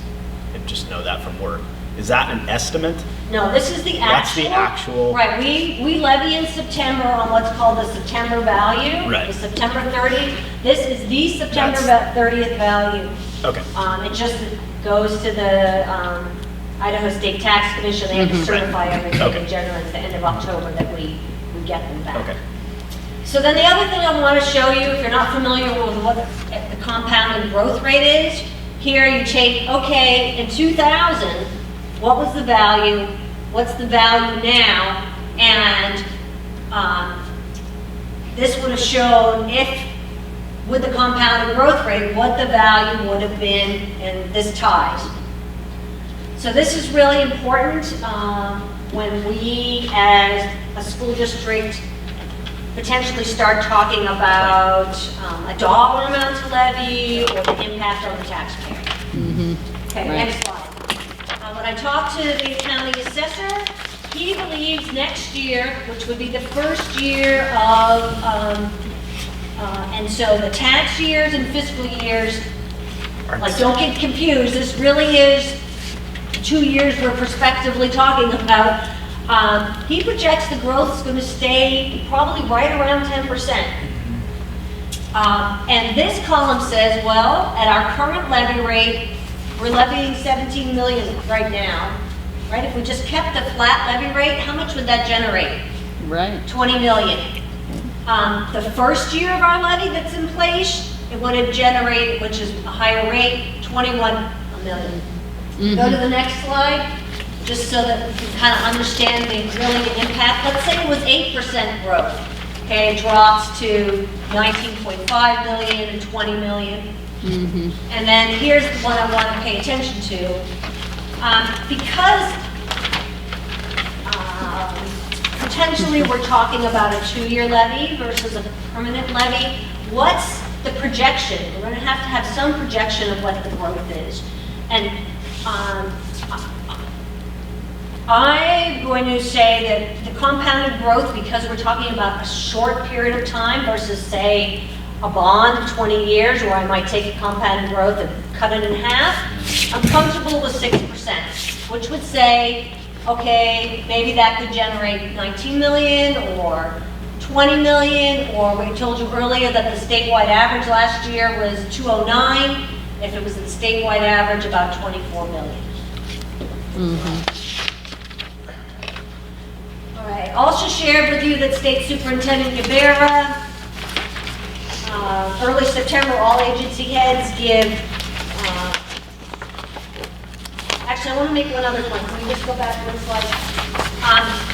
[SPEAKER 7] I just know that from work. Is that an estimate?
[SPEAKER 8] No, this is the actual.
[SPEAKER 7] That's the actual.
[SPEAKER 8] Right, we levy in September on what's called the September value.
[SPEAKER 7] Right.
[SPEAKER 8] The September 30. This is the September 30th value.
[SPEAKER 7] Okay.
[SPEAKER 8] It just goes to the Idaho State Tax Commission. They have to certify everything.
[SPEAKER 7] Okay.
[SPEAKER 8] And generally it's the end of October that we get them back.
[SPEAKER 7] Okay.
[SPEAKER 8] So then the other thing I want to show you, if you're not familiar with what the compounded growth rate is, here you take, okay, in 2000, what was the value? What's the value now? And this would have shown if, with the compounded growth rate, what the value would have been in this ties. So this is really important when we, as a school district, potentially start talking about a dollar amount to levy or the impact on the taxpayer. Okay,
[SPEAKER 9] Right.
[SPEAKER 8] next slide. When I talked to the county assessor, he believes next year, which would be the first year of, and so the tax years and fiscal years, like don't get confused, this really is 2 years we're prospectively talking about. He projects the growth is going to stay probably right around 10%. And this column says, well, at our current levy rate, we're levying 17 million right now, right? If we just kept the flat levy rate, how much would that generate?
[SPEAKER 9] Right.
[SPEAKER 8] 20 million. The first year of our levy that's in place, it would have generated, which is a higher rate, 21 million. Go to the next slide, just so that we can kind of understand really the impact. Let's say it was 8% growth. Okay, it drops to 19.5 million and 20 million. And then here's the one I want to pay attention to. Because potentially we're talking about a 2-year levy versus a permanent levy, what's the projection? We're going to have some projection of what the growth is. And I'm going to say that the compounded growth, because we're talking about a short period of time versus, say, a bond of 20 years where I might take the compounded growth and cut it in half, I'm comfortable with 6%, which would say, okay, maybe that could generate 19 million or 20 million, or we told you earlier that the statewide average last year was 209. If it was the statewide average, about 24 million. All right, also shared with you that State Superintendent Guevara, early September, all agency heads give, actually I want to make one other point. Can we just go back one slide?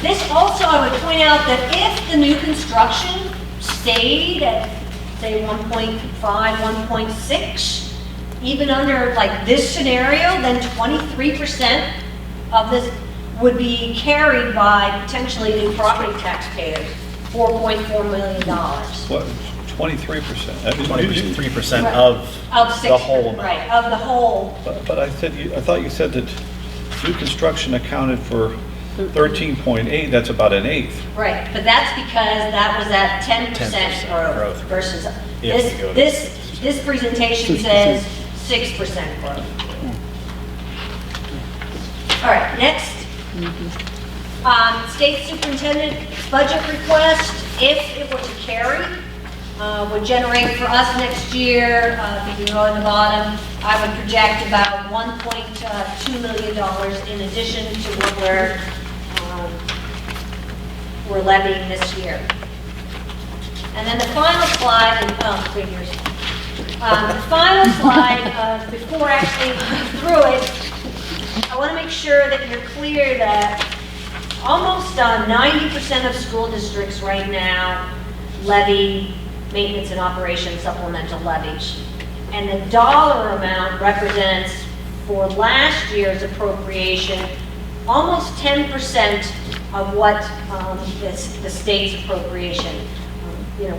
[SPEAKER 8] This also, I would point out that if the new construction stayed at, say, 1.5, 1.6, even under like this scenario, then 23% of this would be carried by potentially new property taxpayers, $4.4 million.
[SPEAKER 3] What, 23%?
[SPEAKER 7] 23%
[SPEAKER 8] Right.
[SPEAKER 7] of
[SPEAKER 8] Six,
[SPEAKER 7] the whole amount.
[SPEAKER 8] Right, of the whole.
[SPEAKER 3] But I thought you said that new construction accounted for 13.8, that's about an eighth.
[SPEAKER 8] Right, but that's because that was at 10% growth versus this presentation says 6% growth. All right, next. State superintendent budget request, if it were to carry, would generate for us next year, if you go in the bottom, I would project about $1.2 million in addition to what we're levying this year. And then the final slide, figures. The final slide, before actually going through it, I want to make sure that you're clear that almost 90% of school districts right now levy maintenance and operation supplemental levies. And the dollar amount represents, for last year's appropriation, almost 10% of what the state's appropriation.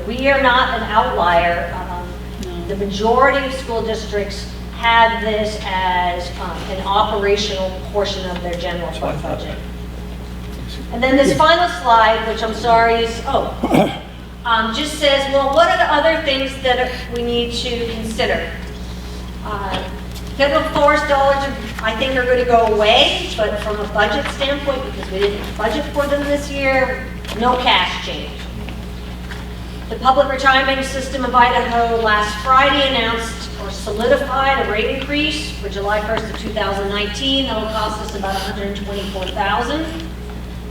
[SPEAKER 8] We are not an outlier. The majority of school districts have this as an operational portion of their general fund budget. And then this final slide, which I'm sorry is, just says, well, what are the other things that we need to consider? Federal forest dollars, I think, are going to go away, but from a budget standpoint, because we didn't budget for them this year, no cash change. The Public Retirement System of Idaho last Friday announced or solidified a rate increase for July 1st of 2019. That will cost us about $124,000.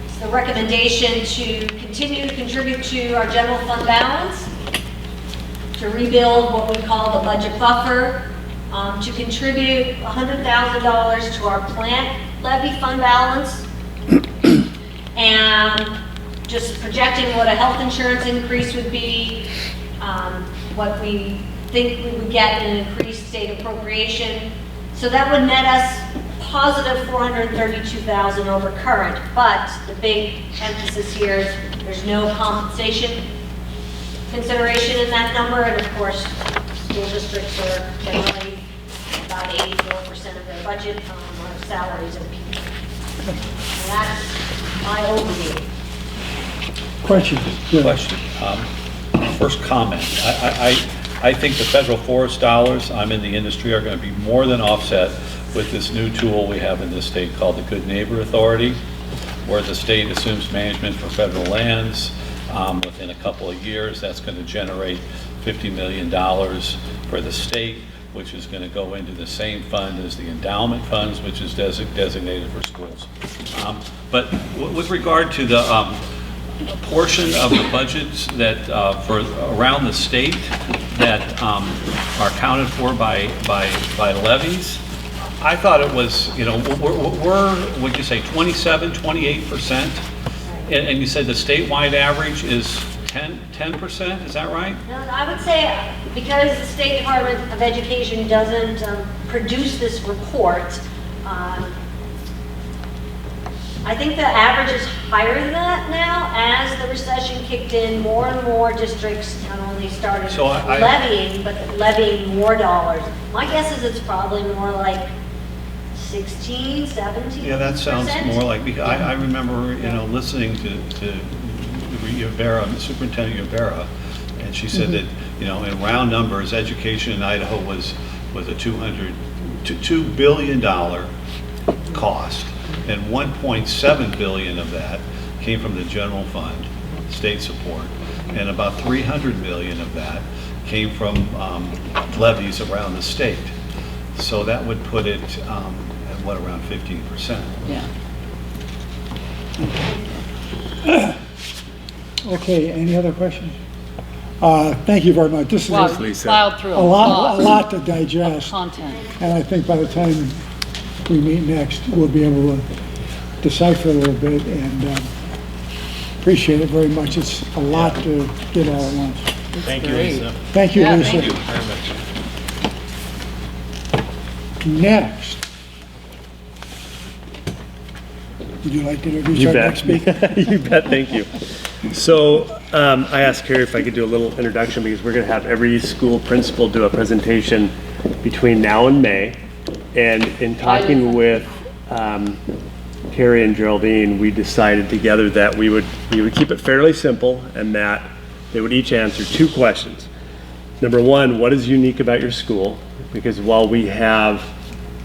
[SPEAKER 8] It's the recommendation to continue to contribute to our general fund balance, to rebuild what we call the budget buffer, to contribute $100,000 to our plant levy fund balance, and just projecting what a health insurance increase would be, what we think we would get in an increased state appropriation. So that would net us positive $432,000 over current, but the big emphasis here is there's no compensation consideration in that number, and of course, school districts are generally about 84% of their budget are salaries of people. And that's my overview.
[SPEAKER 1] Questions? Yeah.
[SPEAKER 3] Question. First comment. I think the federal forest dollars, I'm in the industry, are going to be more than offset with this new tool we have in this state called the Good Neighbor Authority, where the state assumes management for federal lands. Within a couple of years, that's going to generate $50 million for the state, which is going to go into the same fund as the endowment funds, which is designated for schools. But with regard to the portion of the budgets that for around the state that are accounted for by levies, I thought it was, we're would you say 27, 28%? And you said the statewide average is 10%, is that right?
[SPEAKER 8] No, I would say because the State Department of Education doesn't produce this report, I think the average is higher than that now. As the recession kicked in, more and more districts not only started levying, but levying more dollars. My guess is it's probably more like 16, 17%.
[SPEAKER 3] Yeah, that sounds more like, I remember, listening to Yubera, Superintendent Yubera, and she said that, in round numbers, education in Idaho was a $2 billion cost, and $1.7 billion of that came from the general fund, state support, and about $300 million of that came from levies around the state. So that would put it around 15%.
[SPEAKER 9] Yeah.
[SPEAKER 1] Okay, any other questions? Thank you very much. This is
[SPEAKER 9] Wow,
[SPEAKER 1] a
[SPEAKER 9] you plowed through a
[SPEAKER 1] lot to digest.
[SPEAKER 9] Content.
[SPEAKER 1] And I think by the time we meet next, we'll be able to decipher a little bit, and appreciate it very much. It's a lot to get all at once.
[SPEAKER 7] Thank you,
[SPEAKER 9] great.
[SPEAKER 7] Lisa.
[SPEAKER 1] Thank you,
[SPEAKER 9] Yeah,
[SPEAKER 1] Lisa.
[SPEAKER 9] thank
[SPEAKER 7] Thank you very much.
[SPEAKER 1] Next. Would you like to introduce
[SPEAKER 11] You
[SPEAKER 1] our
[SPEAKER 11] bet.
[SPEAKER 1] next speaker?
[SPEAKER 11] You bet, thank you. So I asked Carrie if I could do a little introduction because we're going to have every school principal do a presentation between now and May. And in talking with Carrie and Geraldine, we decided together that we would keep it fairly simple and that they would each answer 2 questions. Number 1, what is unique about your school? Because while we have,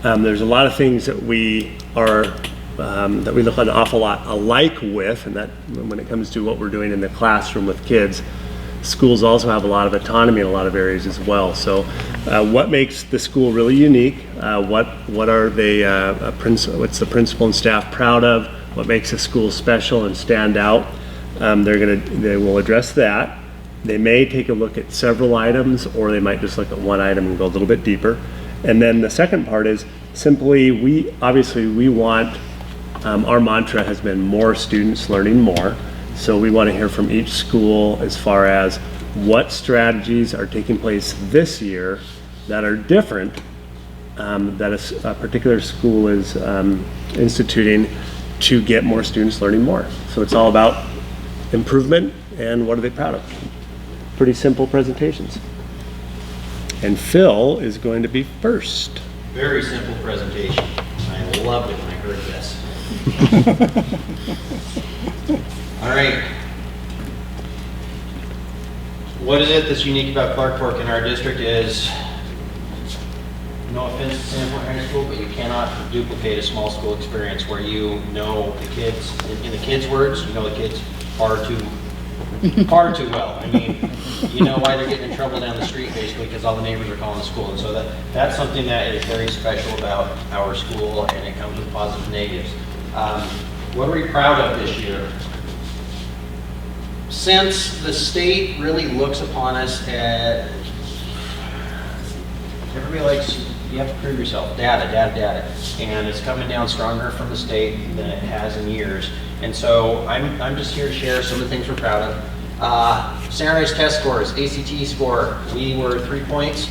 [SPEAKER 11] there's a lot of things that we are that we look an awful lot alike with, and that when it comes to what we're doing in the classroom with kids, schools also have a lot of autonomy in a lot of areas as well. So what makes the school really unique? What are they, what's the principal and staff proud of? What makes a school special and stand out? They will address that. They may take a look at several items, or they might just look at one item and go a little bit deeper. And then the second part is simply, we want, our mantra has been more students learning more. So we want to hear from each school as far as what strategies are taking place this year that are different, that a particular school is instituting to get more students learning more. So it's all about improvement and what are they proud of. Pretty simple presentations. And Phil is going to be first.
[SPEAKER 4] Very simple presentation. I loved it when I heard this. All right. What is it that's unique about Clark Fork in our district is no offense to Sanford High School, but you cannot duplicate a small school experience where you know the kids, in the kids' words, you know the kids far too well. I mean, you know why they're getting in trouble down the street basically because all the neighbors are calling the school. And so that's something that is very special about our school, and it comes with positives and negatives. What are we proud of this year? Since the state really looks upon us as, everybody likes, you have to prove yourself, data, and it's coming down stronger from the state than it has in years. And so I'm just here to share some of the things we're proud of. Standardized test scores, ACT score, we were 3 points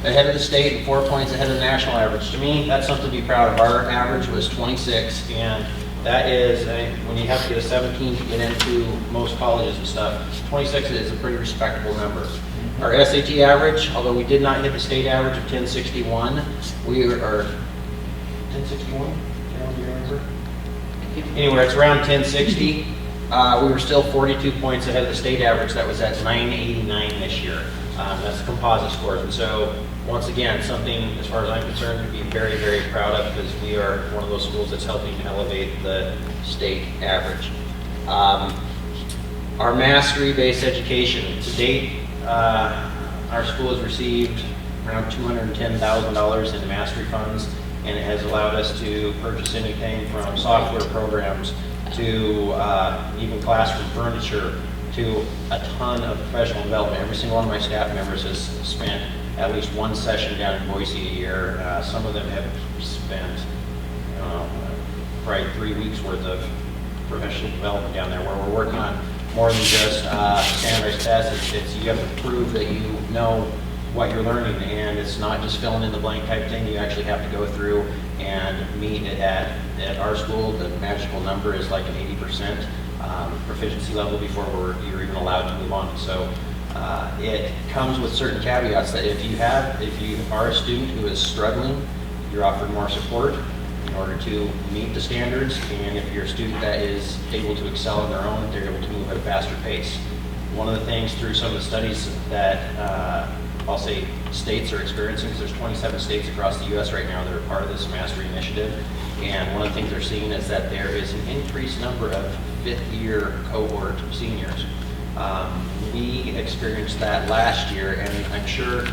[SPEAKER 4] ahead of the state and 4 points ahead of the national average. To me, that's something to be proud of. Our average was 26, and that is, when you have to get a 17 to get into most colleges and stuff, 26 is a pretty respectable number. Our SAT average, although we did not hit the state average of 1061, we are 1061? Carol, do you remember? Anywhere, it's around 1060. We were still 42 points ahead of the state average that was at 989 this year. That's the composite scores. And so, once again, something, as far as I'm concerned, to be very, very proud of, because we are one of those schools that's helping to elevate the state average. Our mastery-based education, to date, our school has received around $210,000 in mastery funds, and it has allowed us to purchase anything from software programs to even classroom furniture to a ton of professional development. Every single one of my staff members has spent at least one session down in Boise a year. Some of them have spent probably 3 weeks worth of professional development down there, where we're working on more than just standardized tests. It's you have to prove that you know what you're learning, and it's not just filling in the blank type thing. You actually have to go through and meet it at our school. The magical number is like an 80% proficiency level before you're even allowed to move on. So it comes with certain caveats that if you are a student who is struggling, you're offered more support in order to meet the standards, and if you're a student that is able to excel on their own, they're able to move at a faster pace. One of the things through some of the studies that I'll say states are experiencing, because there's 27 states across the U.S. right now that are part of this mastery initiative, and one of the things they're seeing is that there is an increased number of fifth-year cohort seniors. We experienced that last year, and I'm sure,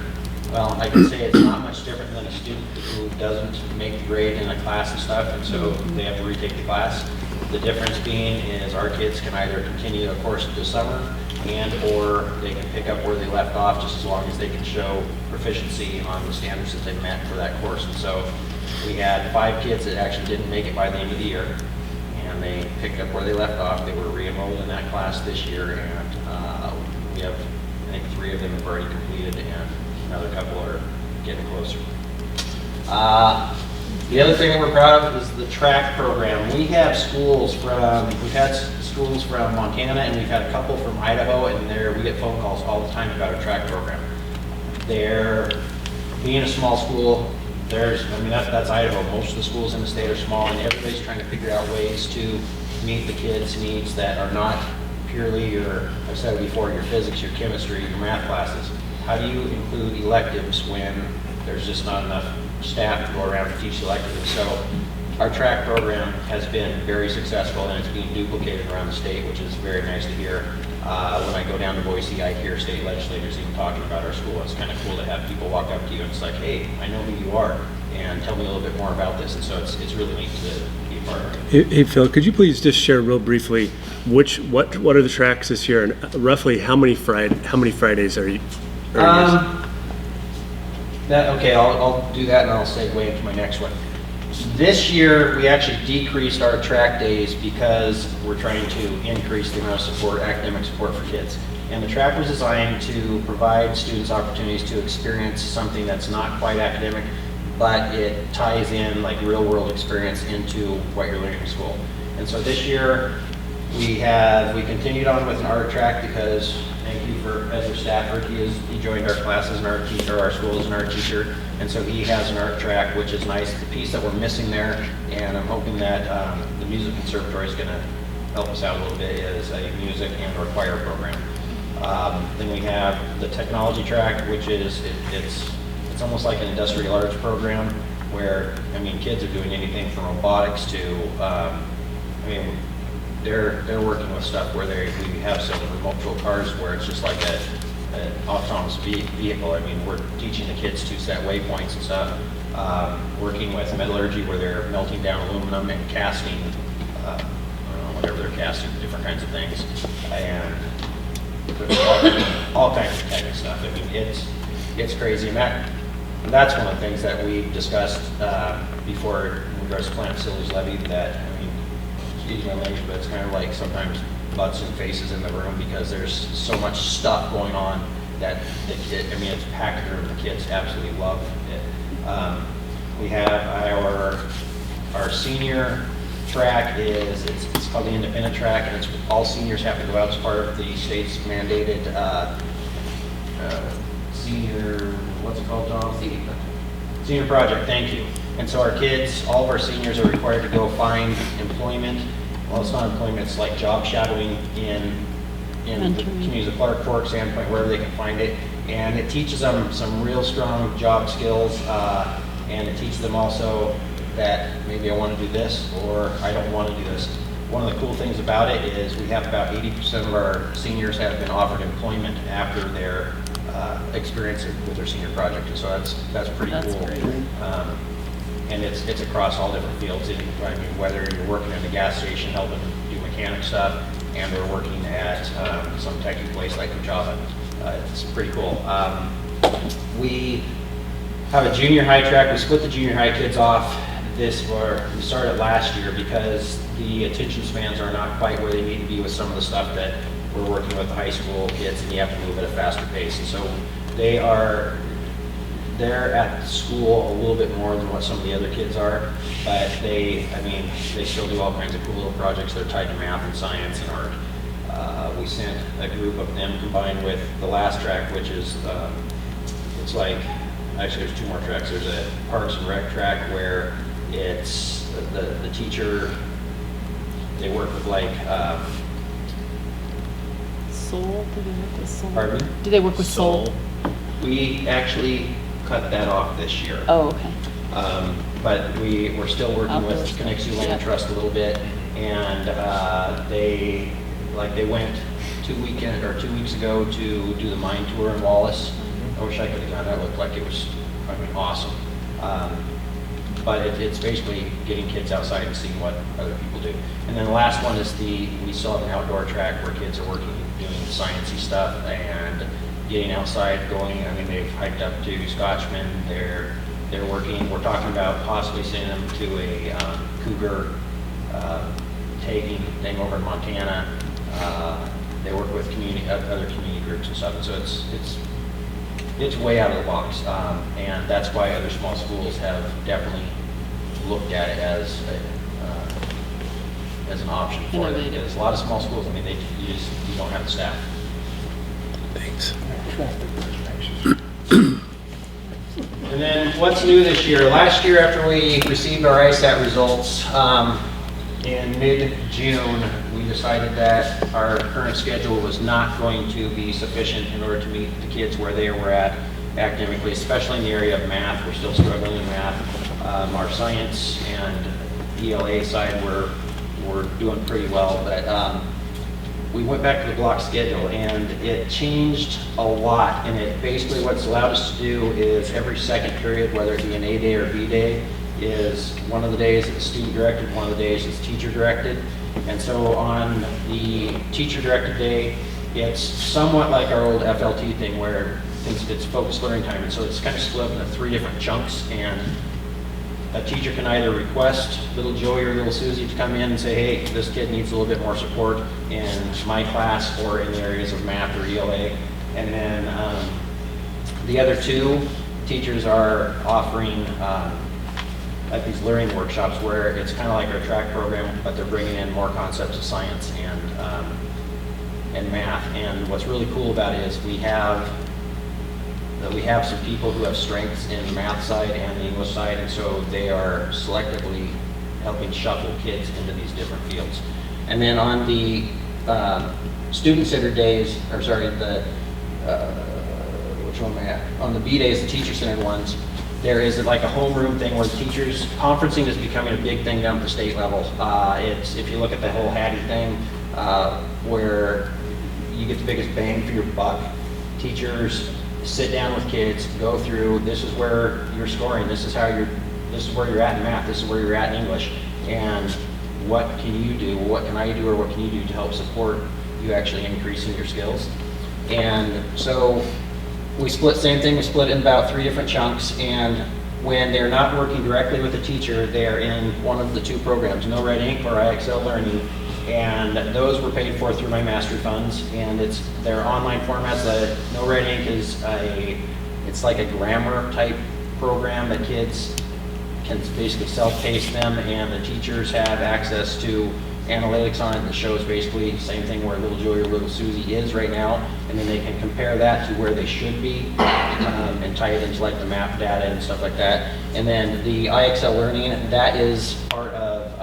[SPEAKER 4] well, I can say it's not much different than a student who doesn't make the grade in a class and stuff, and so they have to retake the class. The difference being is our kids can either continue a course this summer and or they can pick up where they left off, just as long as they can show proficiency on the standards that they met for that course. And so we had 5 kids that actually didn't make it by the end of the year, and they picked up where they left off. They were re-enrolled in that class this year, and we have, I think 3 of them have already completed, and another couple are getting closer. The other thing that we're proud of is the track program. We have schools we've had schools from Montana, and we've had a couple from Idaho, and we get phone calls all the time about our track program. Being a small school, that's Idaho. Most of the schools in the state are small, and everybody's trying to figure out ways to meet the kids' needs that are not purely I've said it before, your physics, your chemistry, your math classes. How do you include electives when there's just not enough staff to go around to teach electives? So our track program has been very successful, and it's being duplicated around the state, which is very nice to hear. When I go down to Boise, I hear state legislators even talking about our school. It's kind of cool to have people walk up to you and it's like, hey, I know who you are, and tell me a little bit more about this. And so it's really neat to be a part of it.
[SPEAKER 11] Hey Phil, could you please just share real briefly what are the tracks this year, and roughly how many Fridays are you?
[SPEAKER 4] Okay, I'll do that, and I'll segue into my next one. This year, we actually decreased our track days because we're trying to increase the amount of support, academic support for kids. And the track was designed to provide students opportunities to experience something that's not quite academic, but it ties in like real world experience into what you're learning in school. And so this year, we continued on with an art track because, thank you for Ezra Stafford, he joined our class as an art teacher, our school as an art teacher, and so he has an art track, which is nice. The piece that we're missing there, and I'm hoping that the music conservatory is going to help us out a little bit, is a music and or choir program. Then we have the technology track, which is it's it's almost like an industrial arts program where, I mean, kids are doing anything from robotics to, I mean, they're working with stuff where we have some remote control cars where it's just like an autonomous vehicle. I mean, we're teaching the kids to set waypoints and stuff. Working with metallurgy where they're melting down aluminum and casting, I don't know, whatever they're casting, different kinds of things. And all kinds of stuff. I mean, it's crazy. And that's one of the things that we discussed before in regards to plant facilities levy, that, I mean, excuse my language, but it's kind of like sometimes butts and faces in the room because there's so much stuff going on that, I mean, it's packed in the room. The kids absolutely love it. We have our senior track it's called the independent track, and it's all seniors have to go out as part of the state's mandated senior, what's it called, Tom? Senior project, thank you. And so our kids, all of our seniors are required to go find employment. Well, it's not employment, it's like job shadowing in the communities of Clark Fork, Sandpoint, wherever they can find it. And it teaches them some real strong job skills, and it teaches them also that maybe I want to do this or I don't want to do this. One of the cool things about it is we have about 80% of our seniors have been offered employment after their experience with their senior project, and so that's pretty cool.
[SPEAKER 9] Great.
[SPEAKER 4] And it's across all different fields. I mean, whether you're working at a gas station helping do mechanic stuff, and they're working at some techie place like Java. It's pretty cool. We have a junior high track. We split the junior high kids off we started last year because the attention spans are not quite where they need to be with some of the stuff that we're working with the high school kids, and you have to move at a faster pace. And so they're at school a little bit more than what some of the other kids are, but they still do all kinds of cool little projects that are tied to math and science and art. We sent a group of them combined with the last track, which is, it's like, actually there's two more tracks. There's a Parks and Rec track where it's the teacher, they work with like,
[SPEAKER 9] Soul? Do they work with Soul?
[SPEAKER 4] Pardon me?
[SPEAKER 9] Do they work with Soul?
[SPEAKER 4] We actually cut that off this year.
[SPEAKER 9] Oh, okay.
[SPEAKER 4] But we're still working with
[SPEAKER 9] Outdoors.
[SPEAKER 4] Connexu Land
[SPEAKER 9] Yeah.
[SPEAKER 4] Trust a little bit, and they went 2 weeks ago to do the mine tour in Wallace. I wish I could have gone. That looked like it was, I mean, awesome. But it's basically getting kids outside and seeing what other people do. And then the last one is we still have an outdoor track where kids are working, doing sciencey stuff and getting outside, going. I mean, they've hiked up to Scotchman. They're working. We're talking about possibly sending them to a cougar tagging thing over in Montana. They work with other community groups and stuff. And so it's way out of the box, and that's why other small schools have definitely looked at it as an option for them. Because a lot of small schools, I mean, you don't have the staff.
[SPEAKER 11] Thanks.
[SPEAKER 4] And then what's new this year? Last year, after we received our ISAT results in mid-June, we decided that our current schedule was not going to be sufficient in order to meet the kids where they were at academically, especially in the area of math. We're still struggling in math. Our science and ELA side, we're doing pretty well, but we went back to the block schedule, and it changed a lot. And it basically, what's allowed us to do is every second period, whether it be an A day or B day, is one of the days is student directed, one of the days is teacher directed. And so on the teacher directed day, it's somewhat like our old FLT thing where it's focused learning time. And so it's kind of split up into 3 different chunks, and a teacher can either request little Joey or little Susie to come in and say, hey, this kid needs a little bit more support in my class or in the areas of math or ELA. And then the other 2 teachers are offering like these learning workshops where it's kind of like our track program, but they're bringing in more concepts of science and math. And what's really cool about it is we have some people who have strengths in the math side and the English side, and so they are selectively helping shuffle kids into these different fields. And then on the student-centered days, the which one am I at? On the B days, the teacher-centered ones, there is like a homeroom thing where the teachers, conferencing is becoming a big thing down at the state level. If you look at the whole Hattie thing, where you get the biggest bang for your buck, teachers sit down with kids, go through, this is where you're scoring, this is where you're at in math, this is where you're at in English, and what can you do, what can I do, or what can you do to help support you actually increasing your skills. And so we split it in about 3 different chunks, and when they're not working directly with a teacher, they're in one of the 2 programs, No Red Ink or IXL Learning, and those were paid for through my mastery funds, and they're online formats. The No Red Ink is it's like a grammar type program that kids can basically self-pace them, and the teachers have access to analytics on it that shows basically the same thing where little Joey or little Susie is right now, and then they can compare that to where they should be and tie it into like the map data and stuff like that. And then the IXL Learning, that is part of,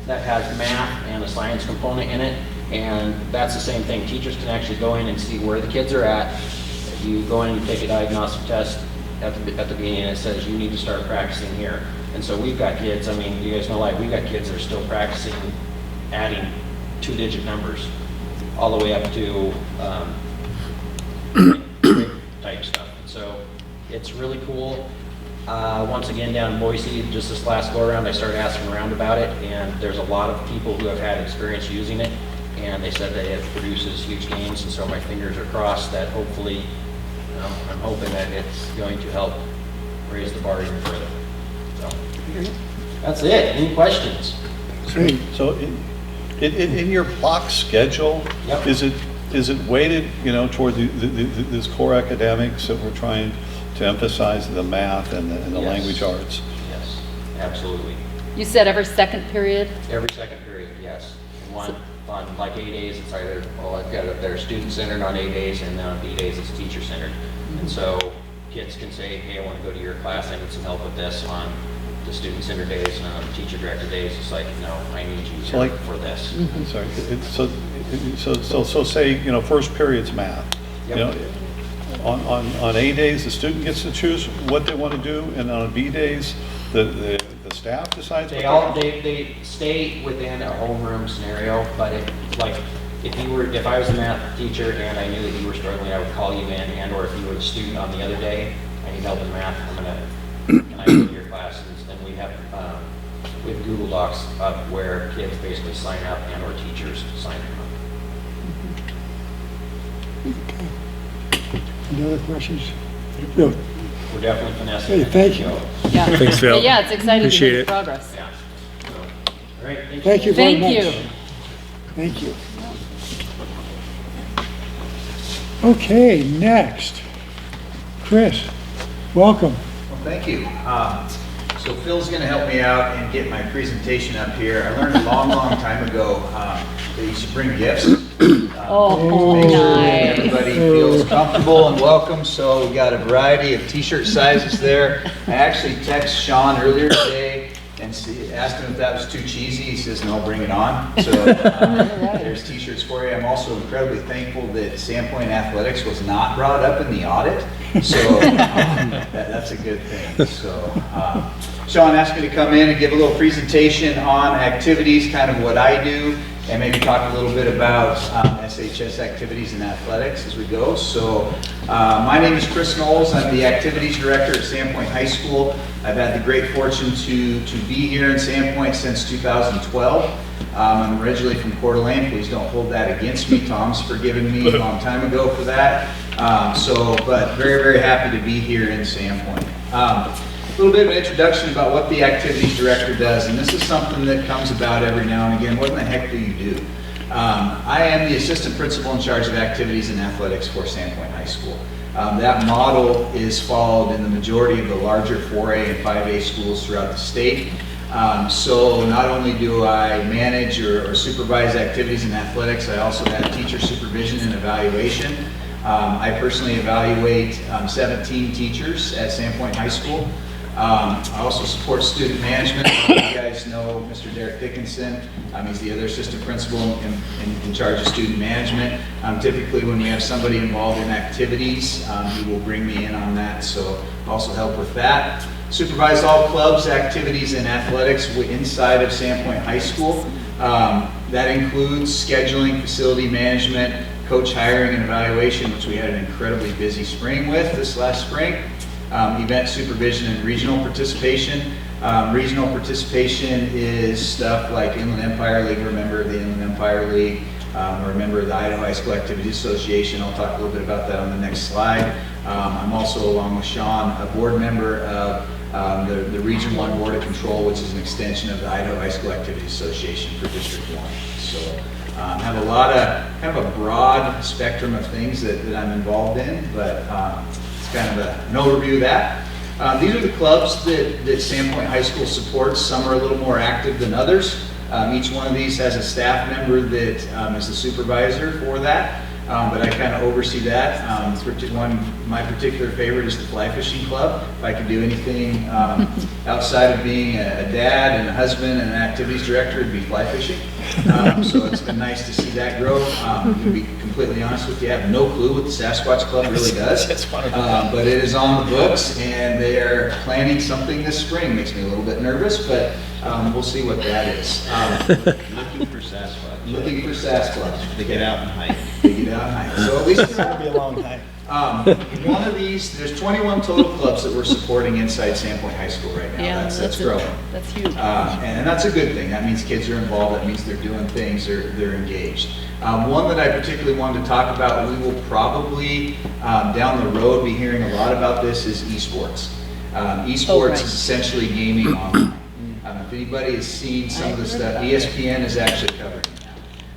[SPEAKER 4] that has math and a science component in it, and that's the same thing. Teachers can actually go in and see where the kids are at. You go in and you take a diagnostic test at the beginning, and it says you need to start practicing here. And so we've got kids, I mean, you guys know, like, we've got kids that are still practicing adding 2-digit numbers all the way up to type stuff. So it's really cool. Once again, down in Boise, just this last go around, I started asking around about it, and there's a lot of people who have had experience using it, and they said that it produces huge gains, and so my fingers are crossed that hopefully, I'm hoping that it's going to help raise the bar even further. So that's it. Any questions?
[SPEAKER 1] Great.
[SPEAKER 3] So in your block schedule,
[SPEAKER 4] Yep.
[SPEAKER 3] is it weighted, toward this core academics that we're trying to emphasize, the math and the
[SPEAKER 4] Yes.
[SPEAKER 3] language arts?
[SPEAKER 4] Yes, absolutely.
[SPEAKER 9] You said every second period?
[SPEAKER 4] Every second period, yes. And on like A days, it's either, I've got it up there, student-centered on A days, and then on B days, it's teacher-centered. And so kids can say, hey, I want to go to your class, I need some help with this. On the student-centered days and on teacher-directed days, it's like, no, I need you
[SPEAKER 3] So like-
[SPEAKER 4] for this.
[SPEAKER 3] Sorry, so say, first period's math.
[SPEAKER 4] Yep.
[SPEAKER 3] On A days, the student gets to choose what they want to do, and on B days, the staff decides what
[SPEAKER 4] They stay within a homeroom scenario, but if I was a math teacher and I knew that you were struggling, I would call you in, or if you were a student on the other day, I need help in math, can I go to your class? And we have Google Docs up where kids basically sign up and or teachers sign up.
[SPEAKER 1] Any other questions? No.
[SPEAKER 4] We're definitely finessing.
[SPEAKER 1] Hey, thank you.
[SPEAKER 9] Yeah.
[SPEAKER 11] Thanks, Phil.
[SPEAKER 9] Yeah, it's exciting to
[SPEAKER 11] Appreciate
[SPEAKER 9] make
[SPEAKER 11] it.
[SPEAKER 9] progress.
[SPEAKER 4] Yeah. So, all right.
[SPEAKER 1] Thank you very
[SPEAKER 9] Thank
[SPEAKER 1] much.
[SPEAKER 9] you.
[SPEAKER 1] Thank you. Okay, next. Chris, welcome.
[SPEAKER 12] Well, thank you. So Phil's going to help me out and get my presentation up here. I learned a long, long time ago that you should bring gifts.
[SPEAKER 9] Oh,
[SPEAKER 12] Make sure that
[SPEAKER 9] nice.
[SPEAKER 12] everybody feels comfortable and welcome. So we got a variety of t-shirt sizes there. I actually texted Sean earlier today and asked him if that was too cheesy. He says, no, bring it on. So there's t-shirts for you. I'm also incredibly thankful that Sandpoint Athletics was not brought up in the audit. So that's a good thing. So Sean asked me to come in and give a little presentation on activities, kind of what I do, and maybe talk a little bit about SHS activities and athletics as we go. So my name is Chris Knowles. I'm the activities director at Sandpoint High School. I've had the great fortune to be here in Sandpoint since 2012. I'm originally from Coeur d'Alene. Please don't hold that against me. Tom's forgiven me a long time ago for that. But very, very happy to be here in Sandpoint. A little bit of an introduction about what the activities director does, and this is something that comes about every now and again. What in the heck do you do? I am the assistant principal in charge of activities and athletics for Sandpoint High School. That model is followed in the majority of the larger 4A and 5A schools throughout the state. So not only do I manage or supervise activities and athletics, I also have teacher supervision and evaluation. I personally evaluate 17 teachers at Sandpoint High School. I also support student management. You guys know Mr. Derek Dickinson. He's the other assistant principal in charge of student management. Typically, when we have somebody involved in activities, he will bring me in on that, so also help with that. Supervise all clubs, activities, and athletics inside of Sandpoint High School. That includes scheduling, facility management, coach hiring and evaluation, which we had an incredibly busy spring with this last spring. Event supervision and regional participation. Regional participation is stuff like Inland Empire League, we're a member of the Inland Empire League, we're a member of the Idaho High School Activities Association. I'll talk a little bit about that on the next slide. I'm also, along with Sean, a board member of the Region 1 Board of Control, which is an extension of the Idaho High School Activities Association for District 1. So have a lot of, kind of a broad spectrum of things that I'm involved in, but kind of an overview of that. These are the clubs that Sandpoint High School supports. Some are a little more active than others. Each one of these has a staff member that is the supervisor for that, but I kind of oversee that. My particular favorite is the fly fishing club. If I could do anything outside of being a dad and a husband and an activities director, it'd be fly fishing. So it's been nice to see that grow. To be completely honest with you, I have no clue what the Sasquatch Club really does, but it is on the books, and they are planning something this spring. Makes me a little bit nervous, but we'll see what that is.
[SPEAKER 7] Looking for Sasquatch.
[SPEAKER 12] Looking for Sasquatch.
[SPEAKER 7] They get out and hike.
[SPEAKER 12] They get out and hike. So at least
[SPEAKER 7] It's gonna be a long hike.
[SPEAKER 12] one of these, there's 21 total clubs that we're supporting inside Sandpoint High School right now.
[SPEAKER 9] Yeah,
[SPEAKER 12] That's growing.
[SPEAKER 9] That's huge.
[SPEAKER 12] And that's a good thing. That means kids are involved. That means they're doing things. They're engaged. One that I particularly wanted to talk about, we will probably down the road be hearing a lot about this, is esports. Esports is essentially gaming online. If anybody has seen some of the stuff, ESPN is actually covering it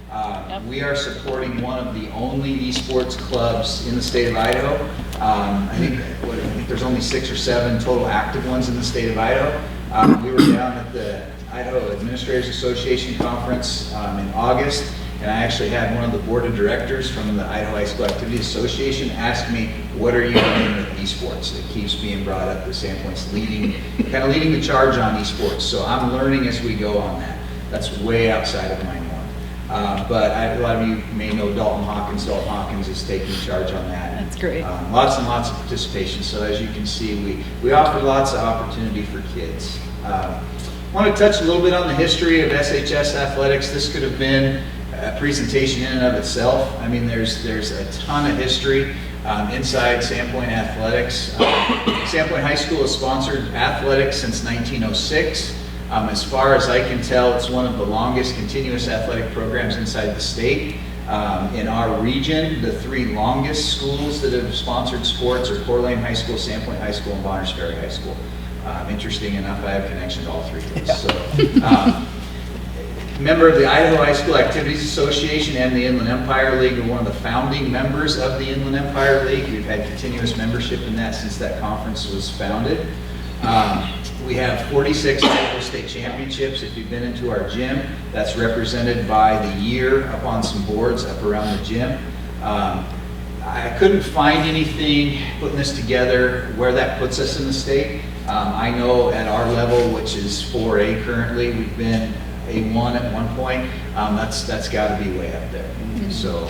[SPEAKER 12] now. We are supporting one of the only esports clubs in the state of Idaho. I think there's only 6 or 7 total active ones in the state of Idaho. We were down at the Idaho Administrators Association conference in August, and I actually had one of the board of directors from the Idaho High School Activities Association ask me, what are you doing with esports? It keeps being brought up. The Sandpoint's kind of leading the charge on esports. So I'm learning as we go on that. That's way outside of my norm. But a lot of you may know Dalton Hawkins. Dalton Hawkins is taking charge on that.
[SPEAKER 9] That's great.
[SPEAKER 12] Lots and lots of participation. So as you can see, we offer lots of opportunity for kids. I want to touch a little bit on the history of SHS athletics. This could have been a presentation in and of itself. I mean, there's a ton of history inside Sandpoint athletics. Sandpoint High School has sponsored athletics since 1906. As far as I can tell, it's one of the longest continuous athletic programs inside the state. In our region, the 3 longest schools that have sponsored sports are Coeur d'Alene High School, Sandpoint High School, and Bonners Ferry High School. Interesting enough, I have a connection to all 3 of those. So, member of the Idaho High School Activities Association and the Inland Empire League. We're one of the founding members of the Inland Empire League. We've had continuous membership in that since that conference was founded. We have 46 Idaho State Championships. If you've been into our gym, that's represented by the year up on some boards up around the gym. I couldn't find anything putting this together where that puts us in the state. I know at our level, which is 4A currently, we've been A1 at one point. That's got to be way up there. So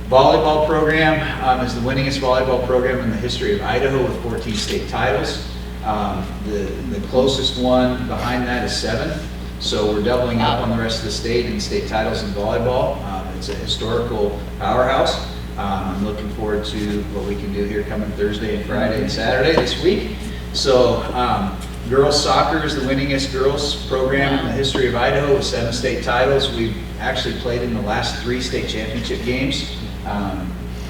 [SPEAKER 12] volleyball program is the winningest volleyball program in the history of Idaho with 14 state titles. The closest one behind that is 7. So we're doubling up on the rest of the state in state titles in volleyball. It's a historical powerhouse. I'm looking forward to what we can do here coming Thursday and Friday and Saturday this week. So girls soccer is the winningest girls program in the history of Idaho with 7 state titles. We've actually played in the last 3 state championship games.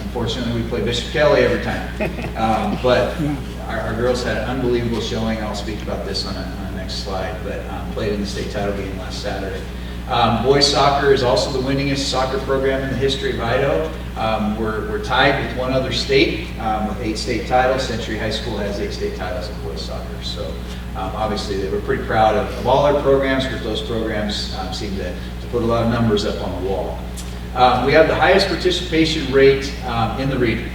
[SPEAKER 12] Unfortunately, we play Bishop Kelly every time. But our girls had an unbelievable showing. I'll speak about this on the next slide, but played in the state title game last Saturday. Boys soccer is also the winningest soccer program in the history of Idaho. We're tied with one other state with 8 state titles. Century High School has 8 state titles in boys soccer. So obviously they were pretty proud of all our programs, because those programs seem to put a lot of numbers up on the wall. We have the highest participation rate in the region.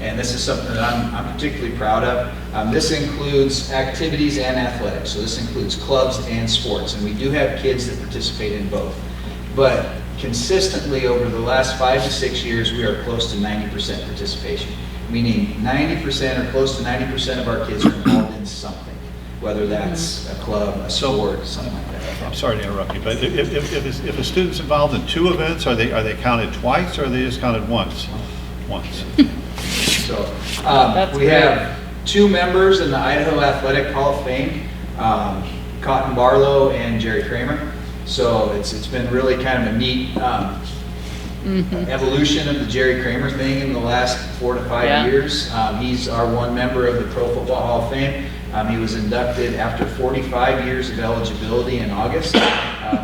[SPEAKER 12] and this is something that I'm particularly proud of. This includes activities and athletics, so this includes clubs and sports, and we do have kids that participate in both. But consistently over the last 5 to 6 years, we are close to 90% participation, meaning 90% or close to 90% of our kids are involved in something, whether that's a club, a sport, something like that.
[SPEAKER 3] I'm sorry to interrupt you, but if a student's involved in 2 events, are they counted twice, or are they just counted once? Once.
[SPEAKER 12] So we have 2 members in the Idaho Athletic Hall of Fame, Cotton Barlow and Jerry Kramer. So it's been really kind of a neat evolution of the Jerry Kramer thing in the last 4 to 5 years. He's our one member of the Pro Football Hall of Fame. He was inducted after 45 years of eligibility in August.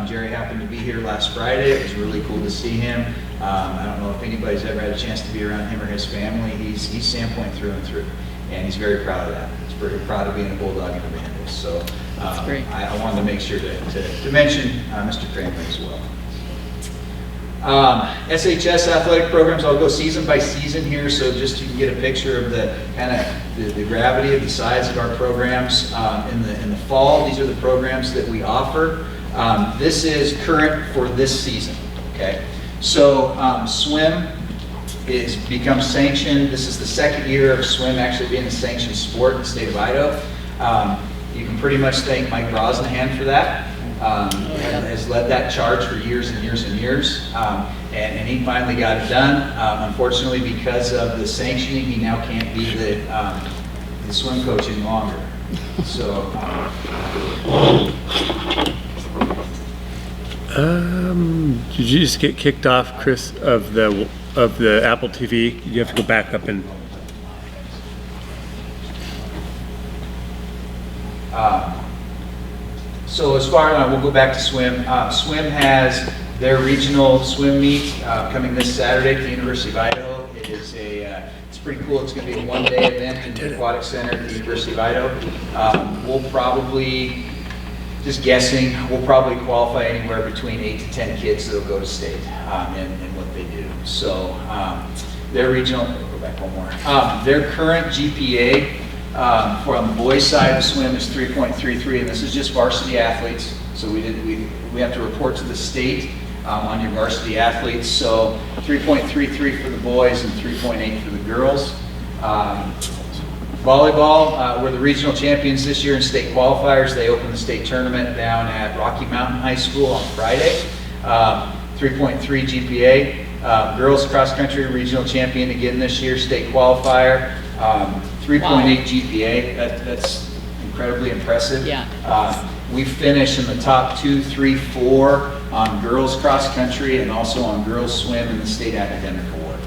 [SPEAKER 12] Jerry happened to be here last Friday. It was really cool to see him. I don't know if anybody's ever had a chance to be around him or his family. He's Sandpoint through and through, and he's very proud of that. He's very proud of being a Bulldog and a Vandal. So I wanted to make sure to mention Mr. Kramer as well. SHS athletic programs, I'll go season by season here, so just you can get a picture of the kind of the gravity of the size of our programs. In the fall, these are the programs that we offer. This is current for this season, okay? So swim is becomes sanctioned. This is the second year of swim actually being a sanctioned sport in the state of Idaho. You can pretty much thank Mike Brosnahan for that. Has led that charge for years and years and years, and he finally got it done. Unfortunately, because of the sanctioning, he now can't be the swim coach any longer. So.
[SPEAKER 11] Did you just get kicked off, Chris, of the Apple TV? You have to go back up and.
[SPEAKER 12] So as far as, we'll go back to swim. Swim has their regional swim meet coming this Saturday at the University of Idaho. It is it's pretty cool. It's going to be a one-day event in the Aquatic Center at the University of Idaho. We'll probably, just guessing, we'll probably qualify anywhere between 8 to 10 kids that will go to state in what they do. So their regional, go back one more. Their current GPA for on the boys' side of swim is 3.33, and this is just varsity athletes. So we have to report to the state on your varsity athletes. So 3.33 for the boys and 3.8 for the girls. Volleyball, we're the regional champions this year in state qualifiers. They opened the state tournament down at Rocky Mountain High School on Friday. 3.3 GPA. Girls cross country regional champion again this year, state qualifier. 3.8 GPA, that's incredibly impressive.
[SPEAKER 9] Yeah.
[SPEAKER 12] We finished in the top 2, 3, 4 on girls cross country and also on girls swim in the state academic award.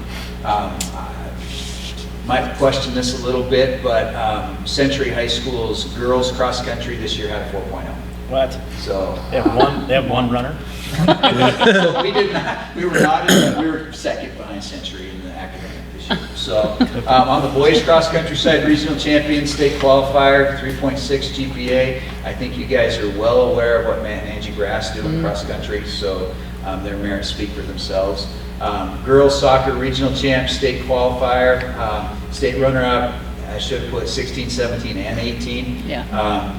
[SPEAKER 12] Might question this a little bit, but Century High School's girls cross country this year had a 4.0.
[SPEAKER 7] What?
[SPEAKER 12] So
[SPEAKER 7] they have one runner.
[SPEAKER 12] So we did not. We were not. We were second behind Century in the academic this year. So on the boys cross country side, regional champion, state qualifier, 3.6 GPA. I think you guys are well aware of what Matt and Angie Grass do in cross country. So their merits speak for themselves. Girls soccer regional champ, state qualifier, state runner-up. I should have put 16, 17, and 18,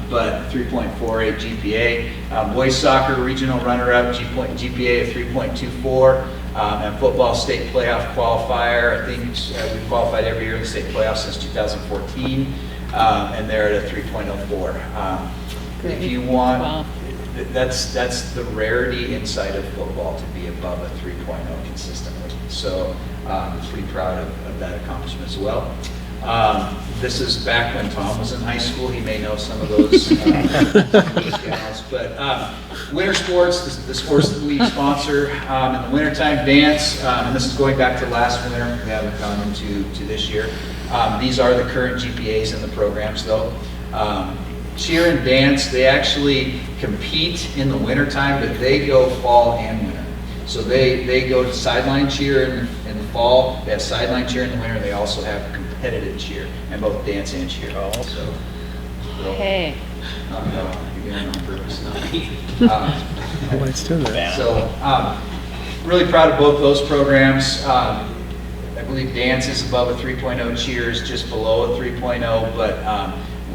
[SPEAKER 12] but 3.48 GPA. Boys soccer regional runner-up, GPA of 3.24, and football state playoff qualifier. I think we've qualified every year in the state playoffs since 2014, and they're at a 3.04. If you want, that's the rarity inside of football to be above a 3.0 consistently. So I'm pretty proud of that accomplishment as well. This is back when Tom was in high school. He may know some of those gals. But winter sports, the sports that we sponsor, in the wintertime dance, and this is going back to last winter. We haven't gone into this year. These are the current GPAs in the programs, though. Cheer and dance, they actually compete in the wintertime, but they go fall and winter. So they go to sideline cheer in the fall. They have sideline cheer in the winter. They also have competitive cheer, and both dance and cheer. So,
[SPEAKER 9] Hey.
[SPEAKER 12] No, you're doing it on purpose.
[SPEAKER 11] Let's do that.
[SPEAKER 12] So, really proud of both those programs. believe dance is above a 3.0, cheer is just below a 3.0, but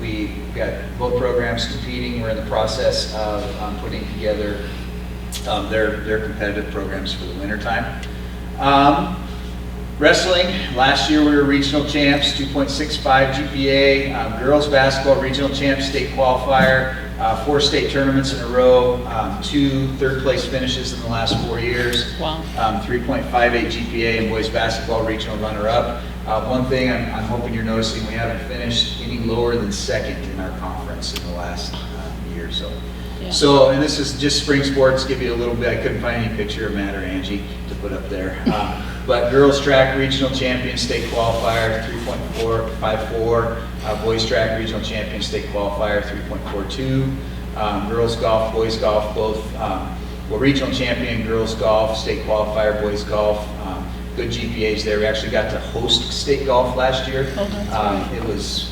[SPEAKER 12] we got both programs competing. We're in the process of putting together their competitive programs for the wintertime. Wrestling, last year we were regional champs, 2.65 GPA. Girls basketball, regional champs, state qualifier, 4 state tournaments in a row, 2 third-place finishes in the last 4 years.
[SPEAKER 9] Wow.
[SPEAKER 12] 3.58 GPA in boys basketball, regional runner-up. One thing I'm hoping you're noticing, we haven't finished any lower than second in our conference in the last year or so.
[SPEAKER 9] Yeah.
[SPEAKER 12] So, and this is just spring sports, give you a little bit, I couldn't find any picture of Matt or Angie to put up there. But girls track regional champion, state qualifier, 3.454. Boys track regional champion, state qualifier, 3.42. Girls golf, boys golf, both, well, regional champion, girls golf, state qualifier, boys golf. Good GPAs there. We actually got to host state golf last year.
[SPEAKER 9] Oh, that's right.
[SPEAKER 12] It was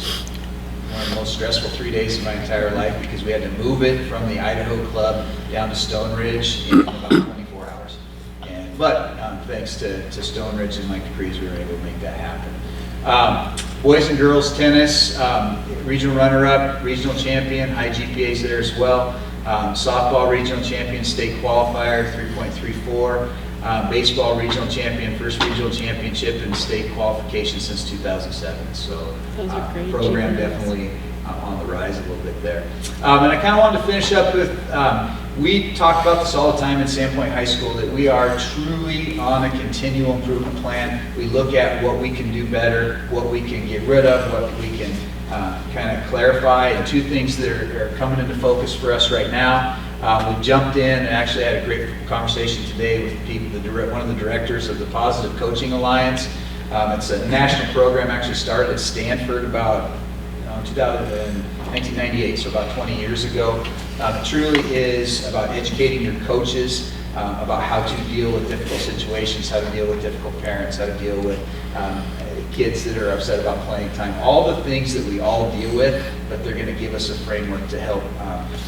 [SPEAKER 12] one of the most stressful 3 days of my entire life because we had to move it from the Idaho Club down to Stone Ridge in about 24 hours. But thanks to Stone Ridge and Mike DePries, we were able to make that happen. Boys and girls tennis, regional runner-up, regional champion, high GPAs there as well. Softball regional champion, state qualifier, 3.34. Baseball regional champion, first regional championship in state qualification since 2007. So
[SPEAKER 9] Those are great
[SPEAKER 12] program
[SPEAKER 9] achievements.
[SPEAKER 12] definitely on the rise a little bit there. And I kind of wanted to finish up with, we talk about this all the time in Sandpoint High School, that we are truly on a continual improvement plan. We look at what we can do better, what we can get rid of, what we can kind of clarify, and 2 things that are coming into focus for us right now. We jumped in and actually had a great conversation today with one of the directors of the Positive Coaching Alliance. It's a national program, actually started at Stanford about 1998, so about 20 years ago. It truly is about educating your coaches about how to deal with difficult situations, how to deal with difficult parents, how to deal with kids that are upset about playing time, all the things that we all deal with, but they're going to give us a framework to help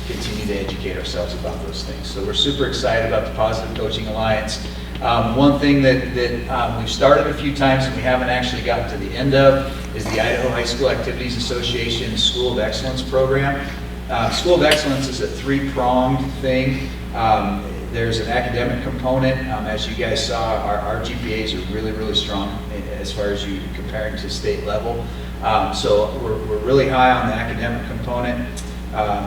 [SPEAKER 12] continue to educate ourselves about those things. So we're super excited about the Positive Coaching Alliance. One thing that we've started a few times and we haven't actually gotten to the end of is the Idaho High School Activities Association School of Excellence program. School of Excellence is a 3-pronged thing. There's an academic component. As you guys saw, our GPAs are really, really strong as far as you comparing to state level. So we're really high on the academic component.